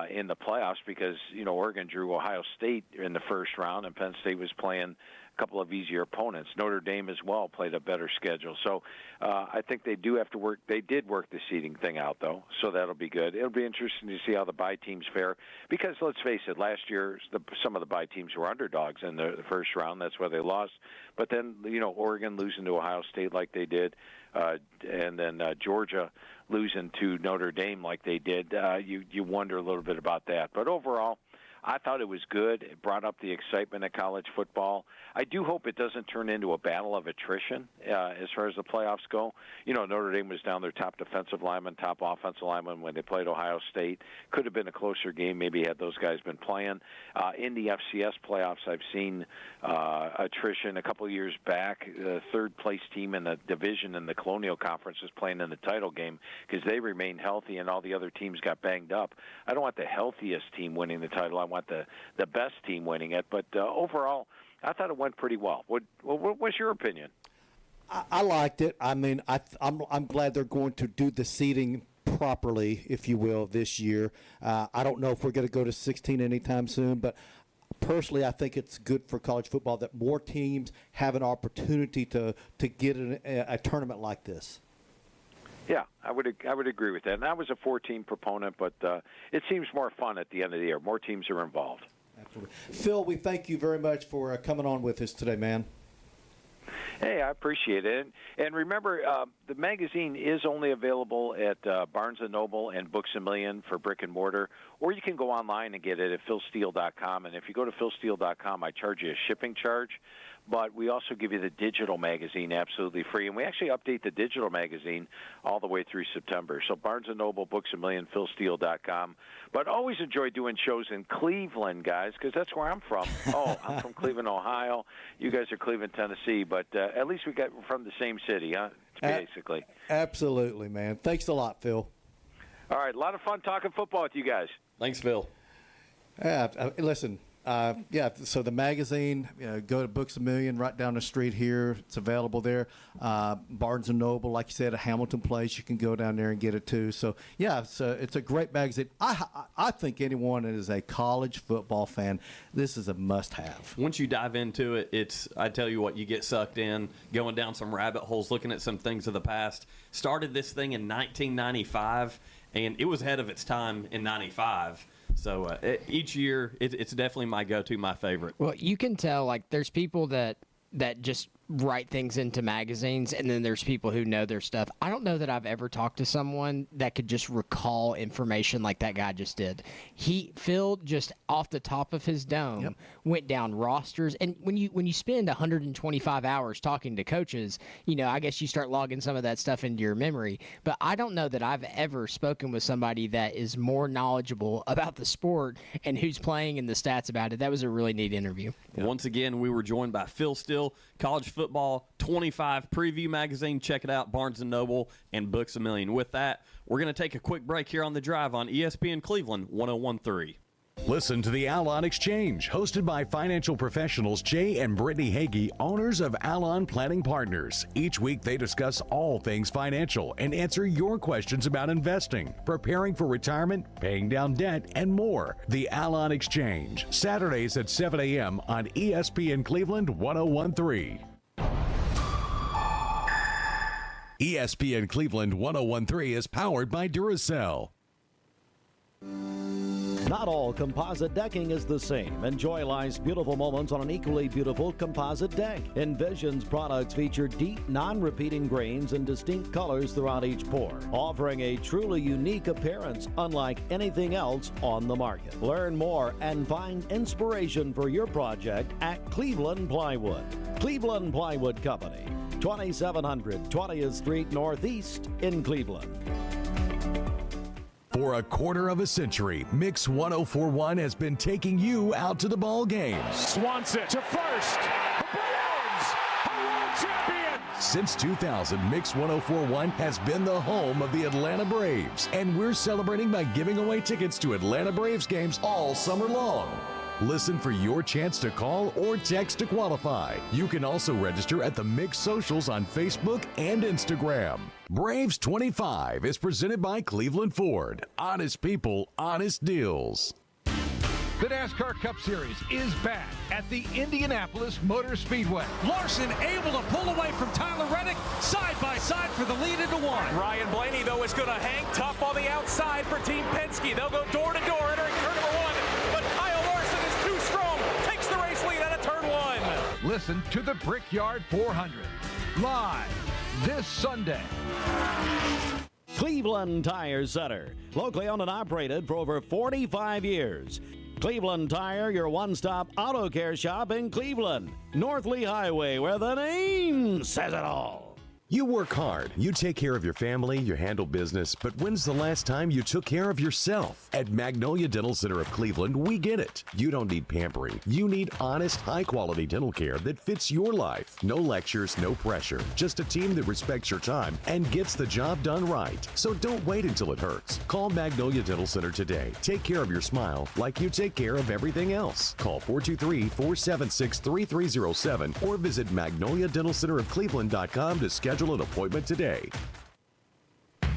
in the playoffs because, Oregon drew Ohio State in the first round, and Penn State was playing couple of easier opponents. Notre Dame as well played a better schedule. So I think they do have to work. They did work the seeding thing out, though, so that'll be good. It'll be interesting to see how the bye teams fare because, let's face it, last year some of the bye teams were underdogs in the first round. That's why they lost. But then, Oregon losing to Ohio State like they did, and then Georgia losing to Notre Dame like they did, you wonder a little bit about that. But overall, I thought it was good. It brought up the excitement of college football. I do hope it doesn't turn into a battle of attrition as far as the playoffs go. Notre Dame was down their top defensive lineman, top offensive lineman when they played Ohio State. Could have been a closer game maybe had those guys been playing. In the FCS playoffs, I've seen attrition a couple of years back. The third-place team in the division in the Colonial Conference was playing in the title game because they remained healthy and all the other teams got banged up. I don't want the healthiest team winning the title. I want the best team winning it. But overall, I thought it went pretty well. What was your opinion? I liked it. I mean, I'm glad they're going to do the seeding properly, if you will, this year. I don't know if we're going to go to 16 anytime soon, but personally, I think it's good for college football that more teams have an opportunity to get a tournament like this. Yeah, I would agree with that. And I was a 4-team proponent, but it seems more fun at the end of the year. More teams are involved. Absolutely. Phil, we thank you very much for coming on with us today, man. Hey, I appreciate it. And remember, the magazine is only available at Barnes & Noble and Books A Million for brick and mortar, or you can go online and get it at philsteele.com. And if you go to philsteele.com, I charge you a shipping charge. But we also give you the digital magazine absolutely free. And we actually update the digital magazine all the way through September. So Barnes & Noble, Books A Million, philsteele.com. But always enjoy doing shows in Cleveland, guys, because that's where I'm from. Oh, I'm from Cleveland, Ohio. You guys are Cleveland, Tennessee. But at least we got from the same city, huh? Basically. Absolutely, man. Thanks a lot, Phil. All right, a lot of fun talking football with you guys. Thanks, Phil. Listen. So the magazine, go to Books A Million right down the street here. It's available there. Barnes & Noble, like you said, a Hamilton Place. You can go down there and get it too. So, yeah, it's a great magazine. I think anyone that is a college football fan, this is a must-have. Once you dive into it, I tell you what, you get sucked in, going down some rabbit holes, looking at some things of the past. Started this thing in 1995, and it was ahead of its time in 95. So each year, it's definitely my go-to, my favorite. Well, you can tell, like, there's people that just write things into magazines, and then there's people who know their stuff. I don't know that I've ever talked to someone that could just recall information like that guy just did. Phil, just off the top of his dome, went down rosters. And when you spend 125 hours talking to coaches, I guess you start logging some of that stuff into your memory. But I don't know that I've ever spoken with somebody that is more knowledgeable about the sport and who's playing and the stats about it. That was a really neat interview. Once again, we were joined by Phil Steele, College Football 25 Preview Magazine. Check it out, Barnes & Noble and Books A Million. With that, we're going to take a quick break here on The Drive on ESPN Cleveland 101.3. Listen to the Alon Exchange, hosted by financial professionals Jay and Brittany Hagee, owners of Alon Planning Partners. Each week, they discuss all things financial and answer your questions about investing, preparing for retirement, paying down debt, and more. The Alon Exchange, Saturdays at 7 a.m. on ESPN Cleveland 101.3. ESPN Cleveland 101.3 is powered by Duracell. Not all composite decking is the same. Enjoy life's beautiful moments on an equally beautiful composite deck. Envision's products feature deep, non-repeating grains and distinct colors throughout each pour, offering a truly unique appearance unlike anything else on the market. Learn more and find inspiration for your project at Cleveland Plywood. Cleveland Plywood Company, 2700 20th Street Northeast in Cleveland. For a quarter of a century, Mix 104.1 has been taking you out to the ball games. Swanson to first. The Browns are world champions. Since 2000, Mix 104.1 has been the home of the Atlanta Braves, and we're celebrating by giving away tickets to Atlanta Braves games all summer long. Listen for your chance to call or text to qualify. You can also register at the Mix socials on Facebook and Instagram. Braves 25 is presented by Cleveland Ford. Honest people, honest deals. The NASCAR Cup Series is back at the Indianapolis Motor Speedway. Larson able to pull away from Tyler Reddick, side by side for the lead into one. Ryan Blaney, though, is going to hang tough on the outside for Team Penske. They'll go door to door entering turn number one, but Kyle Larson is too strong, takes the race lead out of turn one. Listen to the Brickyard 400 live this Sunday. Cleveland Tire Center, locally owned and operated for over 45 years. Cleveland Tire, your one-stop auto care shop in Cleveland. North Lee Highway, where the name says it all. You work hard, you take care of your family, you handle business, but when's the last time you took care of yourself? At Magnolia Dental Center of Cleveland, we get it. You don't need pampering. You need honest, high-quality dental care that fits your life. No lectures, no pressure. Just a team that respects your time and gets the job done right. So don't wait until it hurts. Call Magnolia Dental Center today. Take care of your smile like you take care of everything else. Call 423-476-3307 or visit MagnoliaDentalCenterofCleveland.com to schedule an appointment today.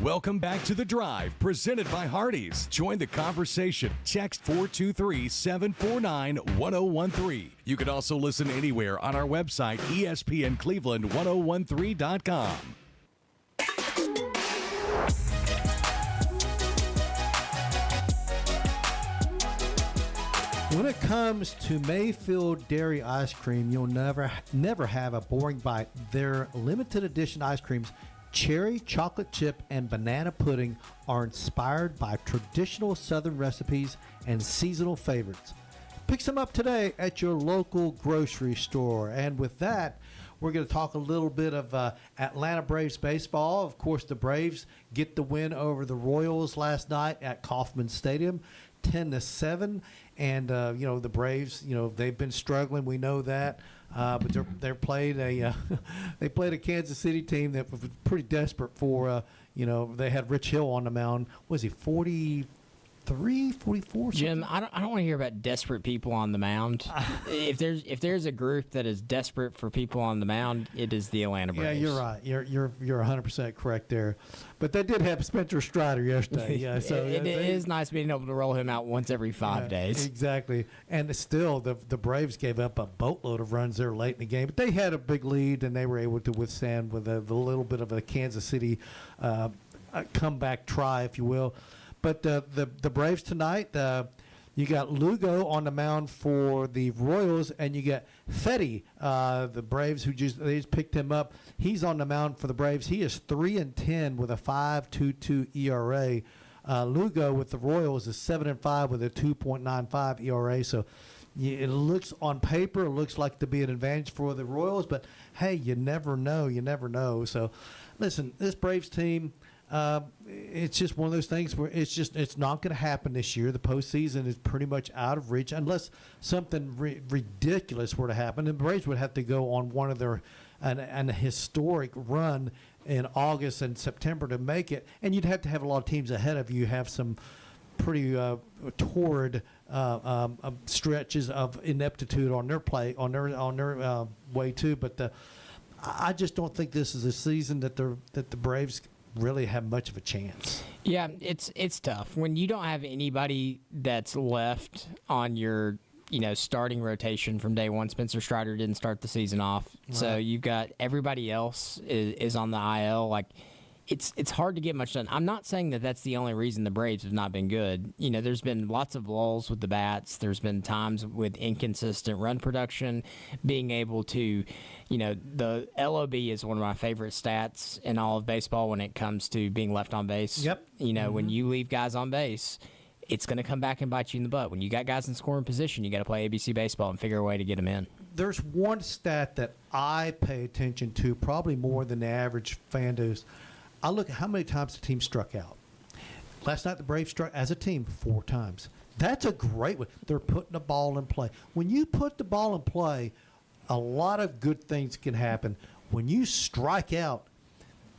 Welcome back to The Drive, presented by Hardees. Join the conversation. Text 423-749-1013. You can also listen anywhere on our website, ESPNCleveland1013.com. When it comes to Mayfield Dairy Ice Cream, you'll never have a boring bite. Their limited edition ice creams, cherry, chocolate chip, and banana pudding, are inspired by traditional Southern recipes and seasonal favorites. Pick some up today at your local grocery store. And with that, we're going to talk a little bit of Atlanta Braves baseball. Of course, the Braves get the win over the Royals last night at Kauffman Stadium, 10-7. And the Braves, they've been struggling. We know that, but they played a Kansas City team that was pretty desperate for. They had Rich Hill on the mound. Was he 43, 44? Jim, I don't want to hear about desperate people on the mound. If there's a group that is desperate for people on the mound, it is the Atlanta Braves. Yeah, you're right. You're 100% correct there. But they did have Spencer Strider yesterday. Yeah, so it is nice being able to roll him out once every 5 days. Exactly. And still, the Braves gave up a boatload of runs there late in the game. But they had a big lead, and they were able to withstand with a little bit of a Kansas City comeback try, if you will. But the Braves tonight, you got Lugo on the mound for the Royals, and you got Fetty, the Braves, they just picked him up. He's on the mound for the Braves. He is 3-10 with a 5.22 ERA. Lugo with the Royals is 7-5 with a 2.95 ERA. So it looks on paper, it looks like to be an advantage for the Royals. But hey, you never know. You never know. So listen, this Braves team. It's just one of those things where it's not going to happen this year. The postseason is pretty much out of reach unless something ridiculous were to happen. And the Braves would have to go on one of their an historic run in August and September to make it. And you'd have to have a lot of teams ahead of you have some pretty torrid stretches of ineptitude on their play on their way too. But I just don't think this is a season that the Braves really have much of a chance. Yeah, it's tough when you don't have anybody that's left on your starting rotation from day one. Spencer Strider didn't start the season off, so you've got everybody else is on the IL. Like it's hard to get much done. I'm not saying that that's the only reason the Braves have not been good. There's been lots of lulls with the bats. There's been times with inconsistent run production, being able to, the LOB is one of my favorite stats in all of baseball when it comes to being left on base. Yep. When you leave guys on base, it's going to come back and bite you in the butt. When you got guys in scoring position, you got to play ABC baseball and figure a way to get them in. There's one stat that I pay attention to probably more than the average fan does. I look at how many times the team struck out. Last night, the Braves struck as a team 4 times. That's a great one. They're putting the ball in play. When you put the ball in play, a lot of good things can happen. When you strike out,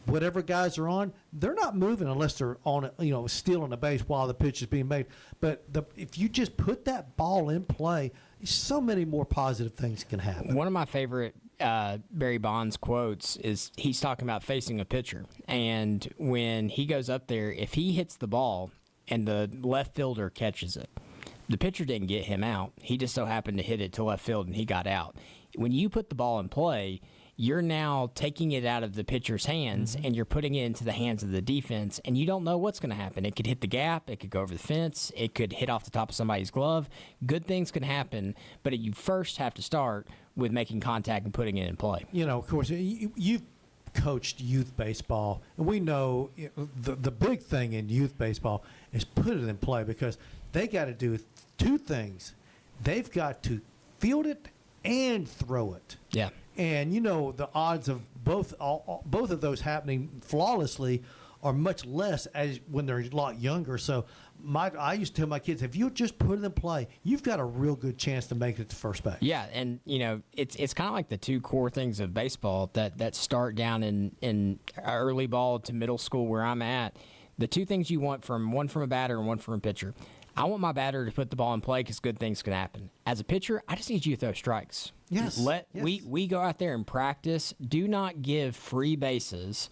whatever guys are on, they're not moving unless they're on, stealing a base while the pitch is being made. But if you just put that ball in play, so many more positive things can happen. One of my favorite Barry Bonds quotes is he's talking about facing a pitcher. And when he goes up there, if he hits the ball and the left fielder catches it, the pitcher didn't get him out. He just so happened to hit it to left field and he got out. When you put the ball in play, you're now taking it out of the pitcher's hands and you're putting it into the hands of the defense, and you don't know what's going to happen. It could hit the gap. It could go over the fence. It could hit off the top of somebody's glove. Good things can happen, but you first have to start with making contact and putting it in play. Of course, you've coached youth baseball, and we know the big thing in youth baseball is put it in play because they got to do 2 things. They've got to field it and throw it. Yeah. And the odds of both of those happening flawlessly are much less as when they're a lot younger. So I used to tell my kids, if you just put it in play, you've got a real good chance to make it to first base. Yeah, and it's kind of like the 2 core things of baseball that start down in early ball to middle school where I'm at. The 2 things you want one from a batter and one from a pitcher. I want my batter to put the ball in play because good things can happen. As a pitcher, I just need you to throw strikes. Yes. We go out there and practice. Do not give free bases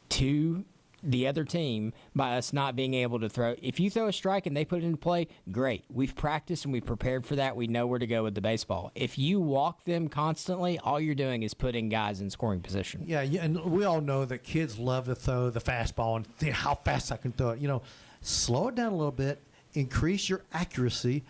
to the other team by us not being able to throw. If you throw a strike and they put it in play, great. We've practiced and we've prepared for that. We know where to go with the baseball. If you walk them constantly, all you're doing is putting guys in scoring position. Yeah, and we all know that kids love to throw the fastball and think how fast I can throw it. Slow it down a little bit, increase your accuracy,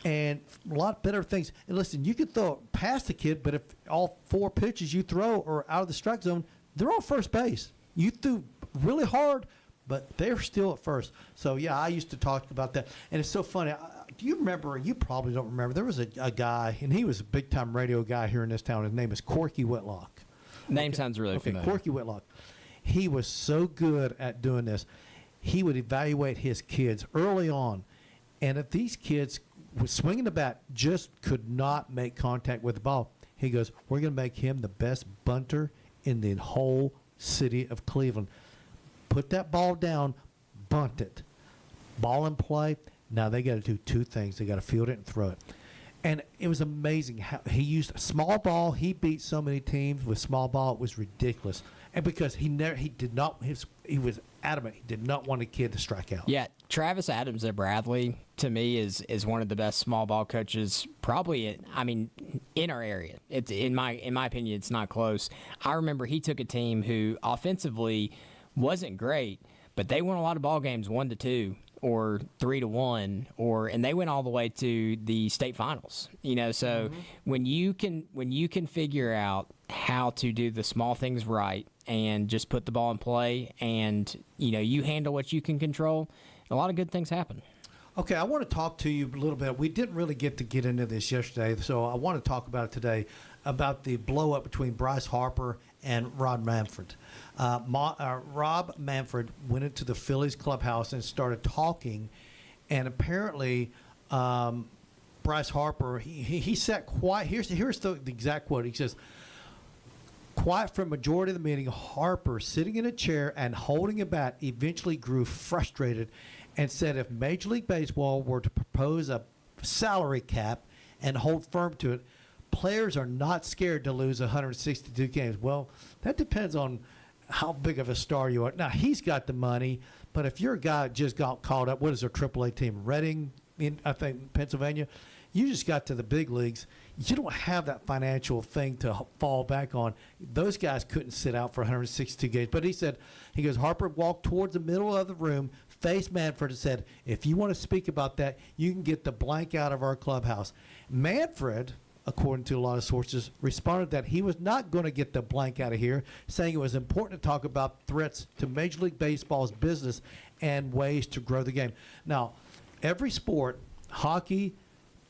and a lot better things. And listen, you could throw it past the kid, but if all 4 pitches you throw are out of the strike zone, they're on first base. You threw really hard, but they're still at first. So, yeah, I used to talk about that. And it's so funny. Do you remember, you probably don't remember, there was a guy, and he was a big-time radio guy here in this town. His name is Corky Whitlock. Name sounds really familiar. Corky Whitlock. He was so good at doing this. He would evaluate his kids early on. And if these kids were swinging the bat, just could not make contact with the ball, he goes, we're going to make him the best bunter in the whole city of Cleveland. Put that ball down, bunt it. Ball in play. Now they got to do 2 things. They got to field it and throw it. And it was amazing how he used a small ball. He beat so many teams with small ball. It was ridiculous. And because he was adamant. He did not want a kid to strike out. Yeah, Travis Adams at Bradley, to me, is one of the best small ball coaches probably, in our area. It's in my opinion, it's not close. I remember he took a team who offensively wasn't great, but they won a lot of ball games 1-2 or 3-1, and they went all the way to the state finals. So when you can figure out how to do the small things right and just put the ball in play, and you handle what you can control, a lot of good things happen. Okay, I want to talk to you a little bit. We didn't really get into this yesterday, so I want to talk about it today, about the blow-up between Bryce Harper and Rob Manfred. Rob Manfred went into the Phillies clubhouse and started talking, and apparently Bryce Harper, he sat quiet. Here's the exact quote. He says, quiet for a majority of the meeting, Harper, sitting in a chair and holding a bat, eventually grew frustrated and said if Major League Baseball were to propose a salary cap and hold firm to it, players are not scared to lose 162 games. Well, that depends on how big of a star you are. Now, he's got the money, but if you're a guy that just got called up, what is their AAA team? Reading, I think, Pennsylvania? You just got to the big leagues. You don't have that financial thing to fall back on. Those guys couldn't sit out for 162 games. But he goes, Harper walked towards the middle of the room, faced Manfred, and said, if you want to speak about that, you can get the blank out of our clubhouse. Manfred, according to a lot of sources, responded that he was not going to get the blank out of here, saying it was important to talk about threats to Major League Baseball's business and ways to grow the game. Now, every sport, hockey,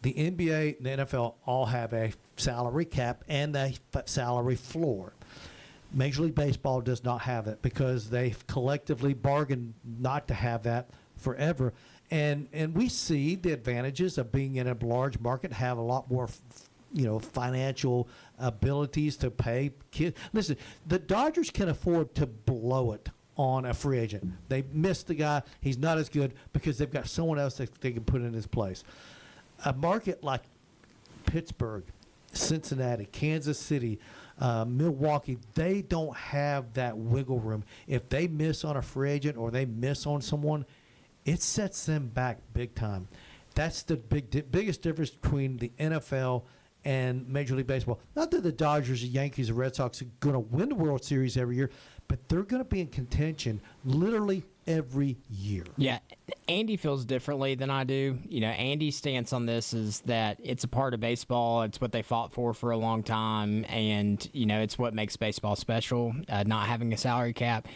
the NBA, and the NFL all have a salary cap and a salary floor. Major League Baseball does not have it because they've collectively bargained not to have that forever. And we see the advantages of being in a large market, have a lot more financial abilities to pay kids. Listen, the Dodgers can afford to blow it on a free agent. They missed the guy. He's not as good because they've got someone else that they can put in his place. A market like Pittsburgh, Cincinnati, Kansas City, Milwaukee, they don't have that wiggle room. If they miss on a free agent or they miss on someone, it sets them back big time. That's the biggest difference between the NFL and Major League Baseball. Not that the Dodgers, the Yankees, the Red Sox are going to win the World Series every year, but they're going to be in contention literally every year. Yeah, Andy feels differently than I do. Andy's stance on this is that it's a part of baseball. It's what they fought for a long time, and it's what makes baseball special. Not having a salary cap.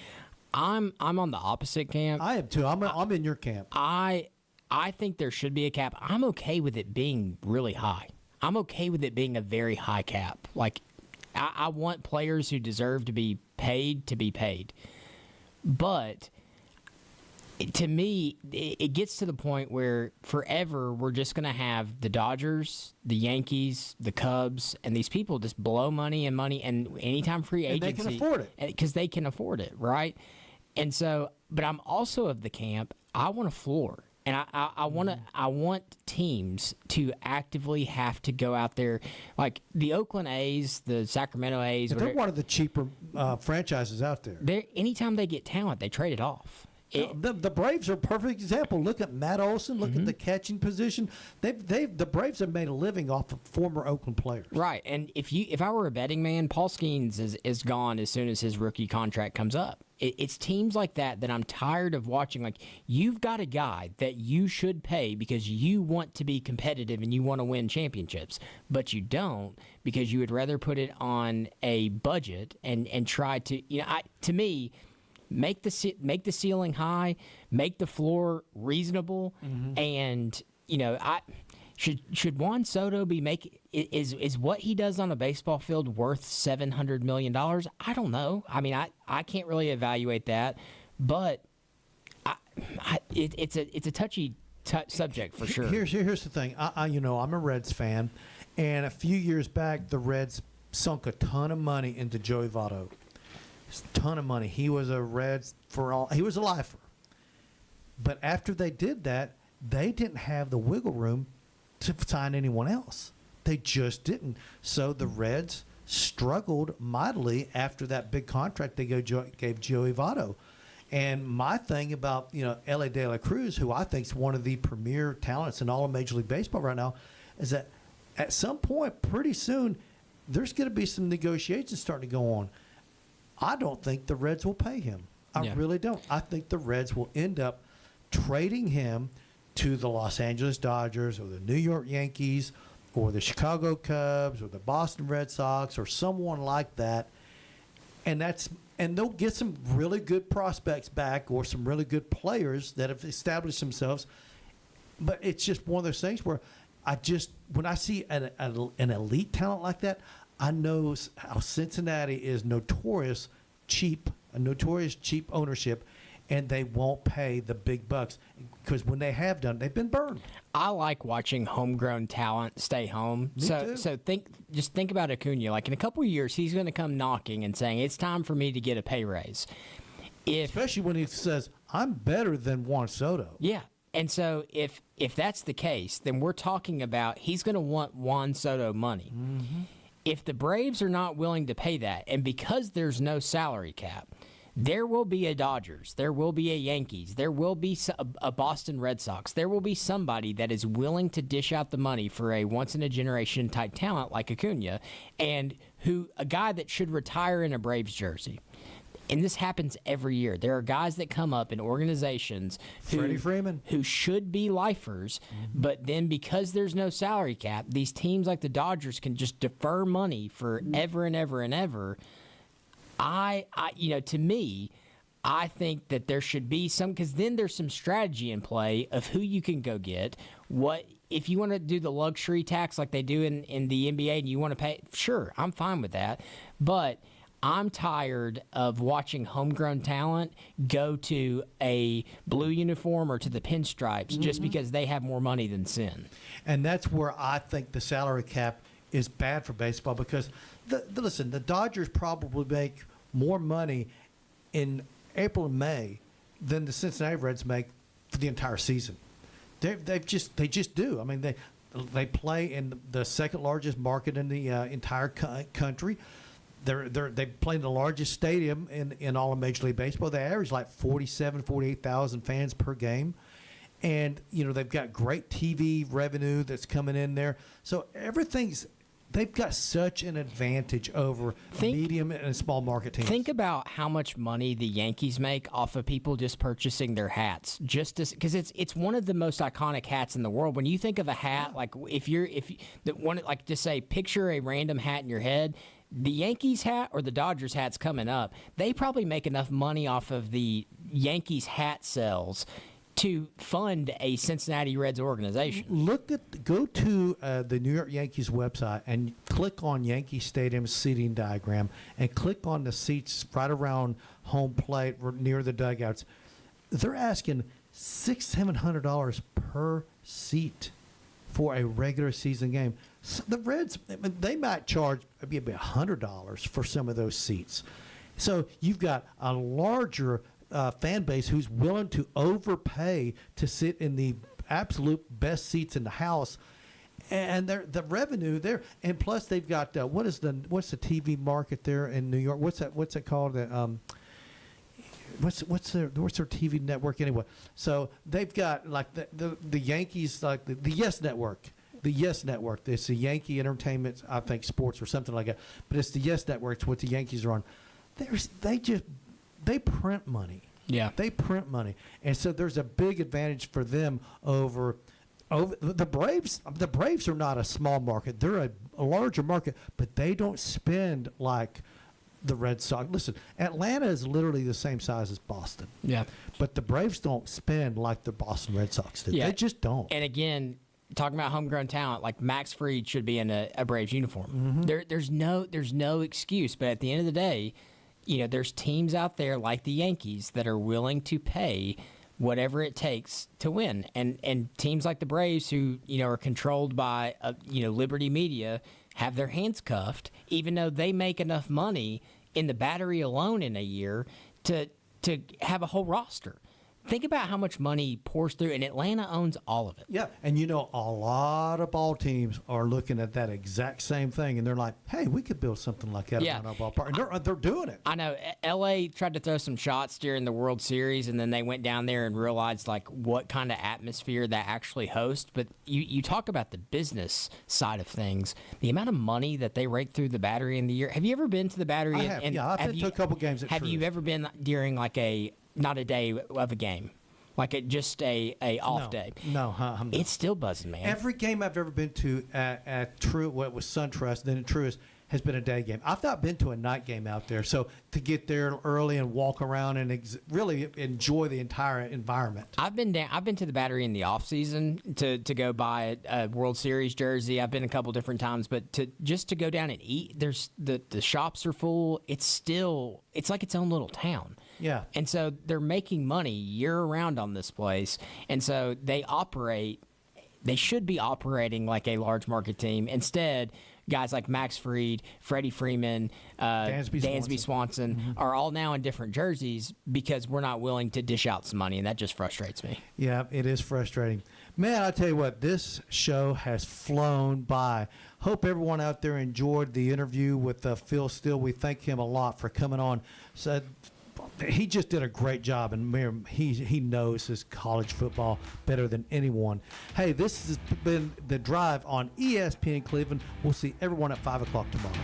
I'm on the opposite camp. I am too. I'm in your camp. I think there should be a cap. I'm okay with it being really high. I'm okay with it being a very high cap. Like, I want players who deserve to be paid to be paid. But to me, it gets to the point where forever we're just going to have the Dodgers, the Yankees, the Cubs, and these people just blow money, and anytime free agency. And they can afford it. Because they can afford it, right? And so, but I'm also of the camp, I want a floor. And I want teams to actively have to go out there, like the Oakland A's, the Sacramento A's. They're one of the cheaper franchises out there. Anytime they get talent, they trade it off. The Braves are a perfect example. Look at Matt Olson. Look at the catching position. The Braves have made a living off of former Oakland players. Right, and if I were a betting man, Paul Skeens is gone as soon as his rookie contract comes up. It's teams like that I'm tired of watching. Like, you've got a guy that you should pay because you want to be competitive and you want to win championships, but you don't because you would rather put it on a budget and try to, to me, make the ceiling high, make the floor reasonable, and should Juan Soto be making is what he does on a baseball field worth $700 million? I don't know. I mean, I can't really evaluate that, but it's a touchy subject for sure. Here's the thing. I'm a Reds fan, and a few years back, the Reds sunk a ton of money into Joey Votto. A ton of money. He was a Reds he was a lifer. But after they did that, they didn't have the wiggle room to sign anyone else. They just didn't. So the Reds struggled mightily after that big contract they gave Joey Votto. And my thing about L.A. De La Cruz, who I think is one of the premier talents in all of Major League Baseball right now, is that at some point, pretty soon, there's going to be some negotiations starting to go on. I don't think the Reds will pay him. I really don't. I think the Reds will end up trading him to the Los Angeles Dodgers or the New York Yankees or the Chicago Cubs or the Boston Red Sox or someone like that. And they'll get some really good prospects back or some really good players that have established themselves. But it's just one of those things where when I see an elite talent like that, I know how Cincinnati is notorious cheap ownership, and they won't pay the big bucks because when they have done, they've been burned. I like watching homegrown talent stay home. So think about Acuna. Like, in a couple of years, he's going to come knocking and saying, it's time for me to get a pay raise. Especially when he says, I'm better than Juan Soto. Yeah. And so if that's the case, then we're talking about he's going to want Juan Soto money. Mm-hmm. If the Braves are not willing to pay that, and because there's no salary cap, there will be a Dodgers, there will be a Yankees, there will be a Boston Red Sox, there will be somebody that is willing to dish out the money for a once-in-a-generation type talent like Acuna, and a guy that should retire in a Braves jersey. And this happens every year. There are guys that come up in organizations Freddie Freeman, who should be lifers, but then because there's no salary cap, these teams like the Dodgers can just defer money forever and ever and ever. To me, I think that there should be some, because then there's some strategy in play of who you can go get. What if you want to do the luxury tax like they do in the NBA and you want to pay? Sure, I'm fine with that, but I'm tired of watching homegrown talent go to a blue uniform or to the pinstripes just because they have more money than sin. And that's where I think the salary cap is bad for baseball because, listen, the Dodgers probably make more money in April and May than the Cincinnati Reds make for the entire season. They just do. I mean, they play in the second largest market in the entire country. They play in the largest stadium in all of Major League Baseball. They average like 48,000 fans per game. And, they've got great TV revenue that's coming in there. So they've got such an advantage over medium and small market teams. Think about how much money the Yankees make off of people just purchasing their hats, because it's one of the most iconic hats in the world. When you think of a hat, like just say picture a random hat in your head. The Yankees hat or the Dodgers hat's coming up. They probably make enough money off of the Yankees hat sales to fund a Cincinnati Reds organization. Go to the New York Yankees website and click on Yankee Stadium's seating diagram and click on the seats right around home plate near the dugouts. They're asking $600-700 per seat for a regular season game. So the Reds, they might charge maybe $100 for some of those seats. So you've got a larger fan base who's willing to overpay to sit in the absolute best seats in the house, and the revenue there, and plus they've got what's the TV market there in New York? What's it called? What's their TV network anyway? So they've got like the Yankees, like the Yes Network. The Yes Network. It's the Yankee Entertainment, I think, Sports or something like that. But it's the Yes Network. It's what the Yankees are on. they print money. Yeah. They print money. And so there's a big advantage for them over the Braves. The Braves are not a small market. They're a larger market, but they don't spend like the Red Sox. Listen, Atlanta is literally the same size as Boston. Yeah. But the Braves don't spend like the Boston Red Sox do. Yeah. They just don't. And again, talking about homegrown talent, like Max Fried should be in a Braves uniform. Mm-hmm. There's no excuse. But at the end of the day, there's teams out there like the Yankees that are willing to pay whatever it takes to win, and teams like the Braves, who are controlled by Liberty Media, have their hands cuffed, even though they make enough money in the Battery alone in a year to have a whole roster. Think about how much money pours through, and Atlanta owns all of it. Yeah, and a lot of ball teams are looking at that exact same thing, and they're like, hey, we could build something like that around our ballpark. And they're doing it. I know. L.A. tried to throw some shots during the World Series, and then they went down there and realized, what kind of atmosphere that actually hosts. But you talk about the business side of things, the amount of money that they rake through the Battery in the year. Have you ever been to the Battery? I have, I've been to a couple games at Have you ever been during, not a day of a game, just a off day? No, it's still buzzing, man. Every game I've ever been to at what was SunTrust, then at Truist, has been a day game. I've not been to a night game out there. So to get there early and walk around and really enjoy the entire environment. I've been to the Battery in the off season to go buy a World Series jersey. I've been a couple different times, but to go down and eat, there's the shops are full. It's like its own little town. Yeah. And so they're making money year-round on this place. And so they should be operating like a large market team. Instead, guys like Max Fried, Freddie Freeman, Dansby Swanson are all now in different jerseys because we're not willing to dish out some money, and that just frustrates me. Yeah, it is frustrating. Man, I tell you what, this show has flown by. Hope everyone out there enjoyed the interview with Phil Steele. We thank him a lot for coming on. He just did a great job, and he knows his college football better than anyone. Hey, this has been The Drive on ESPN Cleveland. We'll see everyone at 5 o'clock tomorrow.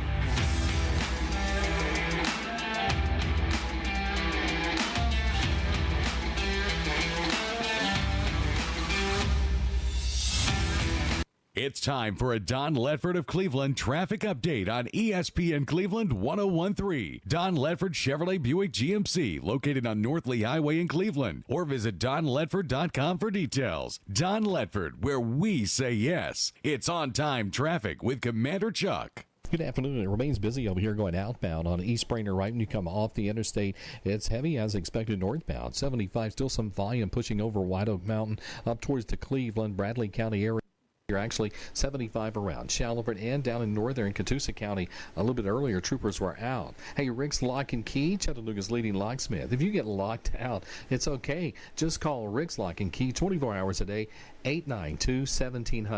It's time for a Don Ledford of Cleveland traffic update on ESPN Cleveland 101.3. Don Ledford Chevrolet Buick GMC, located on North Lee Highway in Cleveland. Or visit donledford.com for details. Don Ledford, where we say yes. It's on-time traffic with Commander Chuck. Good afternoon. It remains busy over here going outbound on East Brainerd right when you come off the interstate. It's heavy as expected northbound. 75, still some volume pushing over White Oak Mountain up towards the Cleveland, Bradley County area. You're actually 75 around Shallowford and down in northern Catoosa County. A little bit earlier, troopers were out. Hey, Rick's Lock and Key, Chattanooga's leading locksmith. If you get locked out, it's okay. Just call Rick's Lock and Key 24 hours a day, 892-1700.